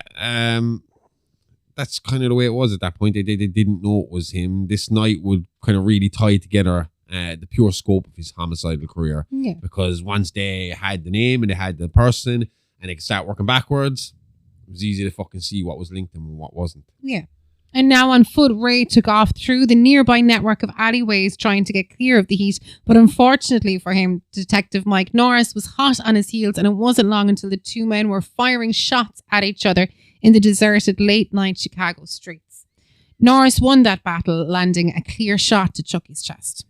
that's kind of the way it was at that point. They didn't know it was him. This night would kind of really tie together the pure scope of his homicidal career. Yeah. Because once they had the name and they had the person and they could start working backwards, it was easy to fucking see what was linked to him and what wasn't. Yeah. And now on foot, Ray took off through the nearby network of alleyways trying to get clear of the heat. But unfortunately for him, Detective Mike Norris was hot on his heels, and it wasn't long until the two men were firing shots at each other in the deserted late-night Chicago streets. Norris won that battle, landing a clear shot to Chucky's chest.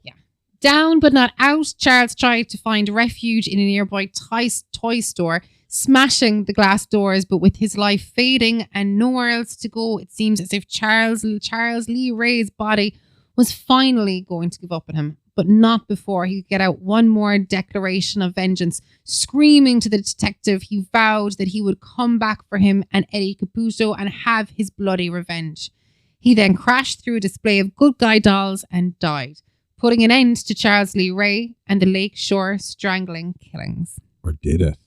Yeah. Down but not out, Charles tried to find refuge in a nearby toy store, smashing the glass doors, but with his life fading and nowhere else to go, it seems as if Charles Lee Ray's body was finally going to give up on him, but not before he could get out one more declaration of vengeance. Screaming to the detective, he vowed that he would come back for him and Eddie Caputo and have his bloody revenge. He then crashed through a display of good guy dolls and died, putting an end to Charles Lee Ray and the Lakeshore Strangling killings. Or did it?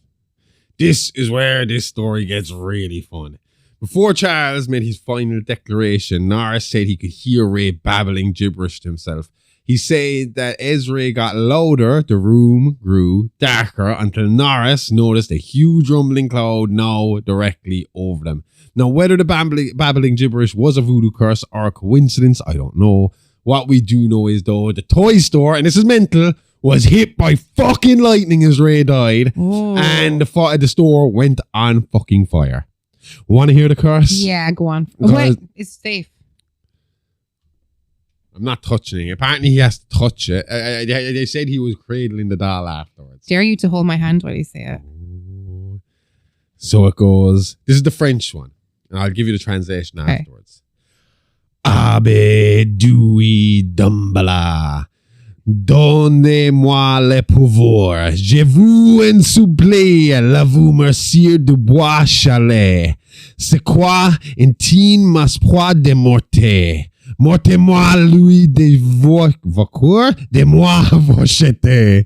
This is where this story gets really fun. Before Charles made his final declaration, Norris said he could hear Ray babbling gibberish to himself. He said that as Ray got louder, the room grew darker until Norris noticed a huge rumbling cloud now directly over them. Now, whether the babbling gibberish was a voodoo curse or a coincidence, I don't know. What we do know is, though, the toy store, and this is mental, was hit by fucking lightning as Ray died. Ooh. And the store went on fucking fire. Want to hear the curse? Yeah, go on. Wait, it's safe. I'm not touching it. Apparently he has to touch it. They said he was cradling the doll afterwards. Dare you to hold my hand while you say it. So it goes. This is the French one. And I'll give you the translation afterwards. Abe Dewey Dumbala. Donnez-moi le pouvoir. Je vous en supplie, la vous monsieur de Bois Chalet. C'est quoi intime m'asproit de morte. Mortez-moi lui de vocour, de moi vochete.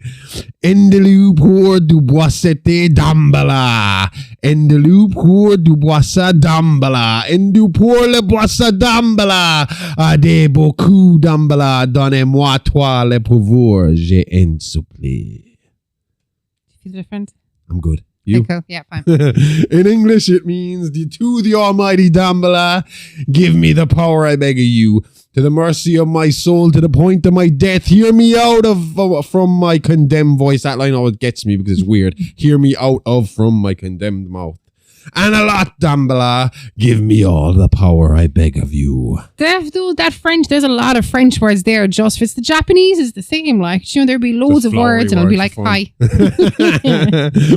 Endelou pour du boissete d'ambala. Endelou pour du boissa d'ambala. Endu pour le boissa d'ambala. Ade beaucoup d'ambala. Donnez-moi toi le pouvoir, j'ai en supplie. Feel different? I'm good. You? Okay, cool. Yeah, fine. In English, it means, to the almighty Dambala, give me the power, I beg of you, to the mercy of my soul, to the point of my death. Hear me out of from my condemned voice. That line always gets me because it's weird. Hear me out of from my condemned mouth. And a lot, Dambala, give me all the power, I beg of you. That French, there's a lot of French words there. Just it's the Japanese is the same. Like, you know, there'd be loads of words, and I'd be like, hi.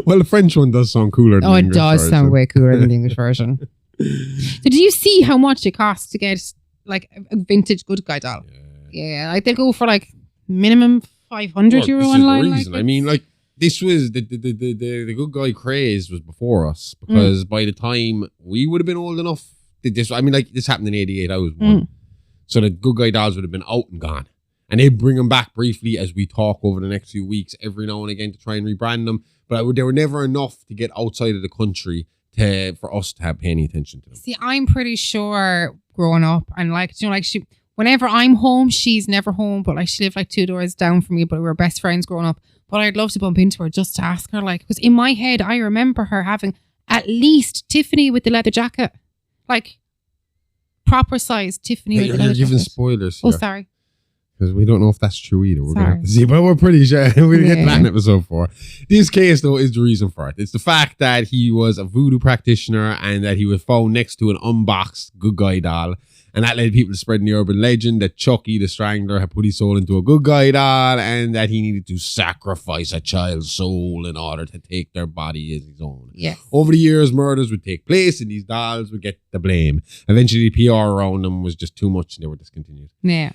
Well, the French one does sound cooler than the English version. It does sound way cooler than the English version. So, do you see how much it costs to get like a vintage good guy doll? Yeah, like they go for like minimum €500 online. This is the reason. I mean, like. This was the good guy craze was before us because by the time we would have been old enough, this happened in '88. I was one, so the good guy dolls would have been out and gone, and they'd bring them back briefly as we talk over the next few weeks, every now and again to try and rebrand them. But they were never enough to get outside of the country for us to have pay any attention to them. See, I'm pretty sure growing up and whenever I'm home, she's never home, but like she lived like 2 doors down from me, but we were best friends growing up. But I'd love to bump into her just to ask her, like, because in my head, I remember her having at least Tiffany with the leather jacket. Like, proper size Tiffany with the leather jacket. You're giving spoilers here. Oh, sorry. Because we don't know if that's true either. We're going to have to see, but we're pretty sure. We'll get to that in episode 4. This case, though, is the reason for it. It's the fact that he was a voodoo practitioner and that he was found next to an unboxed good guy doll. And that led people to spreading the urban legend that Chucky, the Strangler, had put his soul into a good guy doll and that he needed to sacrifice a child's soul in order to take their body as his own. Yes. Over the years, murders would take place and these dolls would get the blame. Eventually, the PR around them was just too much and they were discontinued. Yeah.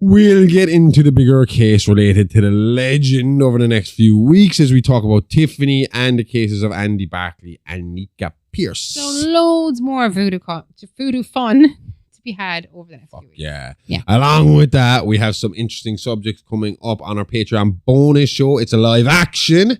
We'll get into the bigger case related to the legend over the next few weeks as we talk about Tiffany and the cases of Andy Barkley and Nika Pierce. So loads more voodoo fun to be be had over the next few weeks. Yeah. Yeah. Along with that, we have some interesting subjects coming up on our Patreon bonus show. It's a live action.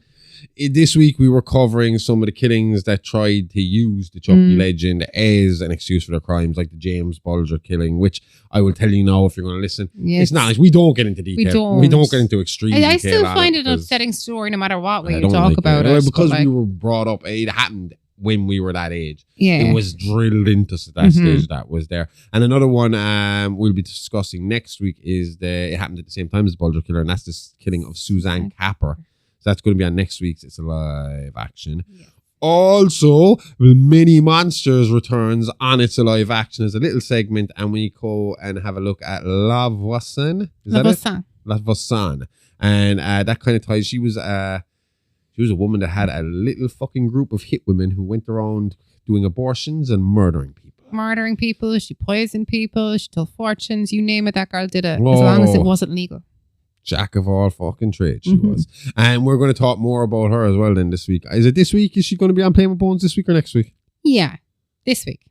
This week, we were covering some of the killings that tried to use the Chucky legend as an excuse for their crimes, like the James Bulger killing, which I will tell you now if you're going to listen. Yes. It's not like we don't get into detail. We don't get into extreme detail. I still find it an because upsetting story no matter what way I you don't talk like about it. it. Because but we like, were brought up, it happened when we were that age. yeah. It was drilled into us at that stage that was there. And another one we'll be discussing next week is it happened at the same time as the Bulger killer, and that's this killing of Suzanne Capper. So that's going to be on next week's It's a Live Action. Yeah. Also, Mini Monsters returns on It's a Live Action as a little segment, and we go and have a look at La Voisin. La Voisin. La Voisin. And that kind of ties. She was a woman that had a little fucking group of hit women who went around doing abortions and murdering people. Murdering people. She poisoned people. She told fortunes. You name it, that girl did it. As long as it wasn't legal. Jack of all fucking trades she was. And we're going to talk more about her as well then this week. Is it this week? Is she going to be on Playing with Bones this week or next week? Yeah, this week.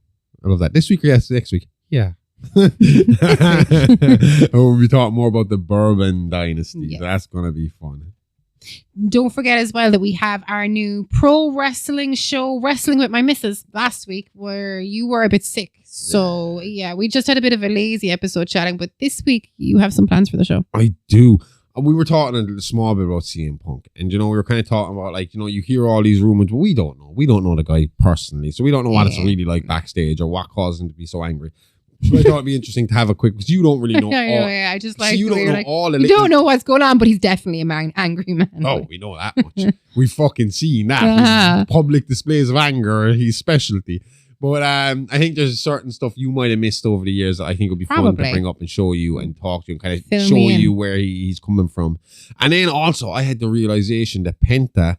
I love that. This week or yes, next week? Yeah. We'll be talking more about the Bourbon Dynasty. Yeah. That's going to be fun. Don't forget as well that we have our new pro wrestling show, Wrestling with My Missus, last week, where you were a bit sick. So, yeah, we just had a bit of a lazy episode chatting, but this week you have some plans for the show. I do. We were talking a small bit about CM Punk. And, we were kind of talking about, like, you hear all these rumors, but we don't know. We don't know the guy personally. So we don't know what it's really like backstage or what caused him to be so angry. But I thought it'd be interesting to have a quick, because you don't really know. I just like, so you don't know all the you don't know what's going on, but he's definitely an angry man. Oh, we know that much. We've fucking seen that. His public displays of anger, his specialty. But I think there's certain stuff you might have missed over the years that I think would be fun to bring up and show you and talk to you and kind of show you where he's coming from. And then also, I had the realization that Penta,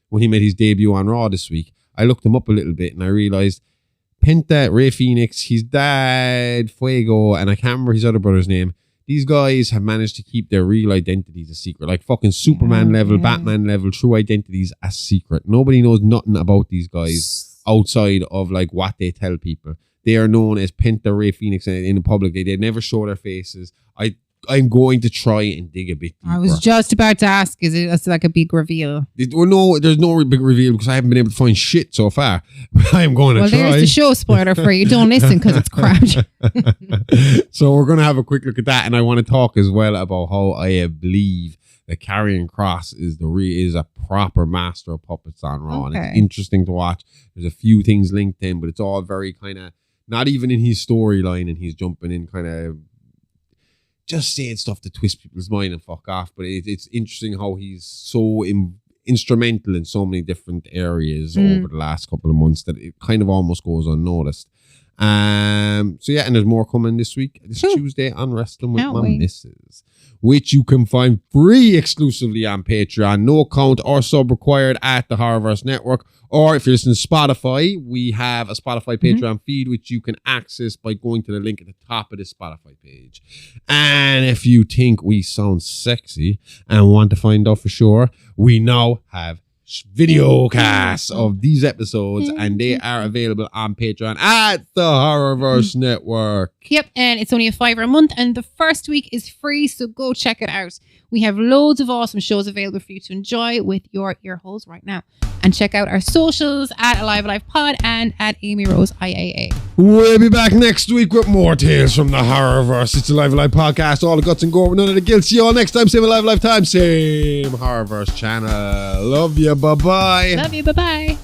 when he made his debut on Raw this week, I looked him up a little bit and I realized Penta, Rey Fenix, his dad, Fuego, and I can't remember his other brother's name. These guys have managed to keep their real identities a secret. Like fucking Superman level, Batman level, true identities a secret. Nobody knows nothing about these guys outside of like what they tell people. They are known as Penta, Rey Fenix in the public. They never show their faces. I'm going to try and dig a bit deeper. I was just about to ask, is it like a big reveal? No, there's no big reveal because I haven't been able to find shit so far. But I'm going to try. Well, there's the show spoiler for you. Don't listen because it's crap. So we're going to have a quick look at that. And I want to talk as well about how I believe that Karrion Kross is a proper master of puppets on Raw. Okay. And it's interesting to watch. There's a few things linked in, but it's all very kind of, not even in his storyline, and he's jumping in kind of just saying stuff to twist people's mind and fuck off. But it's interesting how he's so instrumental in so many different areas over the last couple of months that it kind of almost goes unnoticed. So yeah, and there's more coming this week, this Tuesday on Wrestling with My Missus, which you can find free exclusively on Patreon. No account or sub required at the Horrorverse Network. Or if you're listening to Spotify, we have a Spotify Patreon feed, which you can access by going to the link at the top of the Spotify page. And if you think we sound sexy and want to find out for sure, we now have video casts of these episodes, and they are available on Patreon at the Horrorverse Network. Yep, and it's only $5 a month, and the first week is free, so go check it out. We have loads of awesome shows available for you to enjoy with your ear holes right now. And check out our socials at Alive Pod and at Amy Rose IAA. We'll be back next week with more tales from the Horrorverse. It's a Alive podcast, all the guts and gore, but none of the guilt. See you all next time, same Alive time, same Horrorverse channel. Love you, bye-bye. Love you, bye-bye.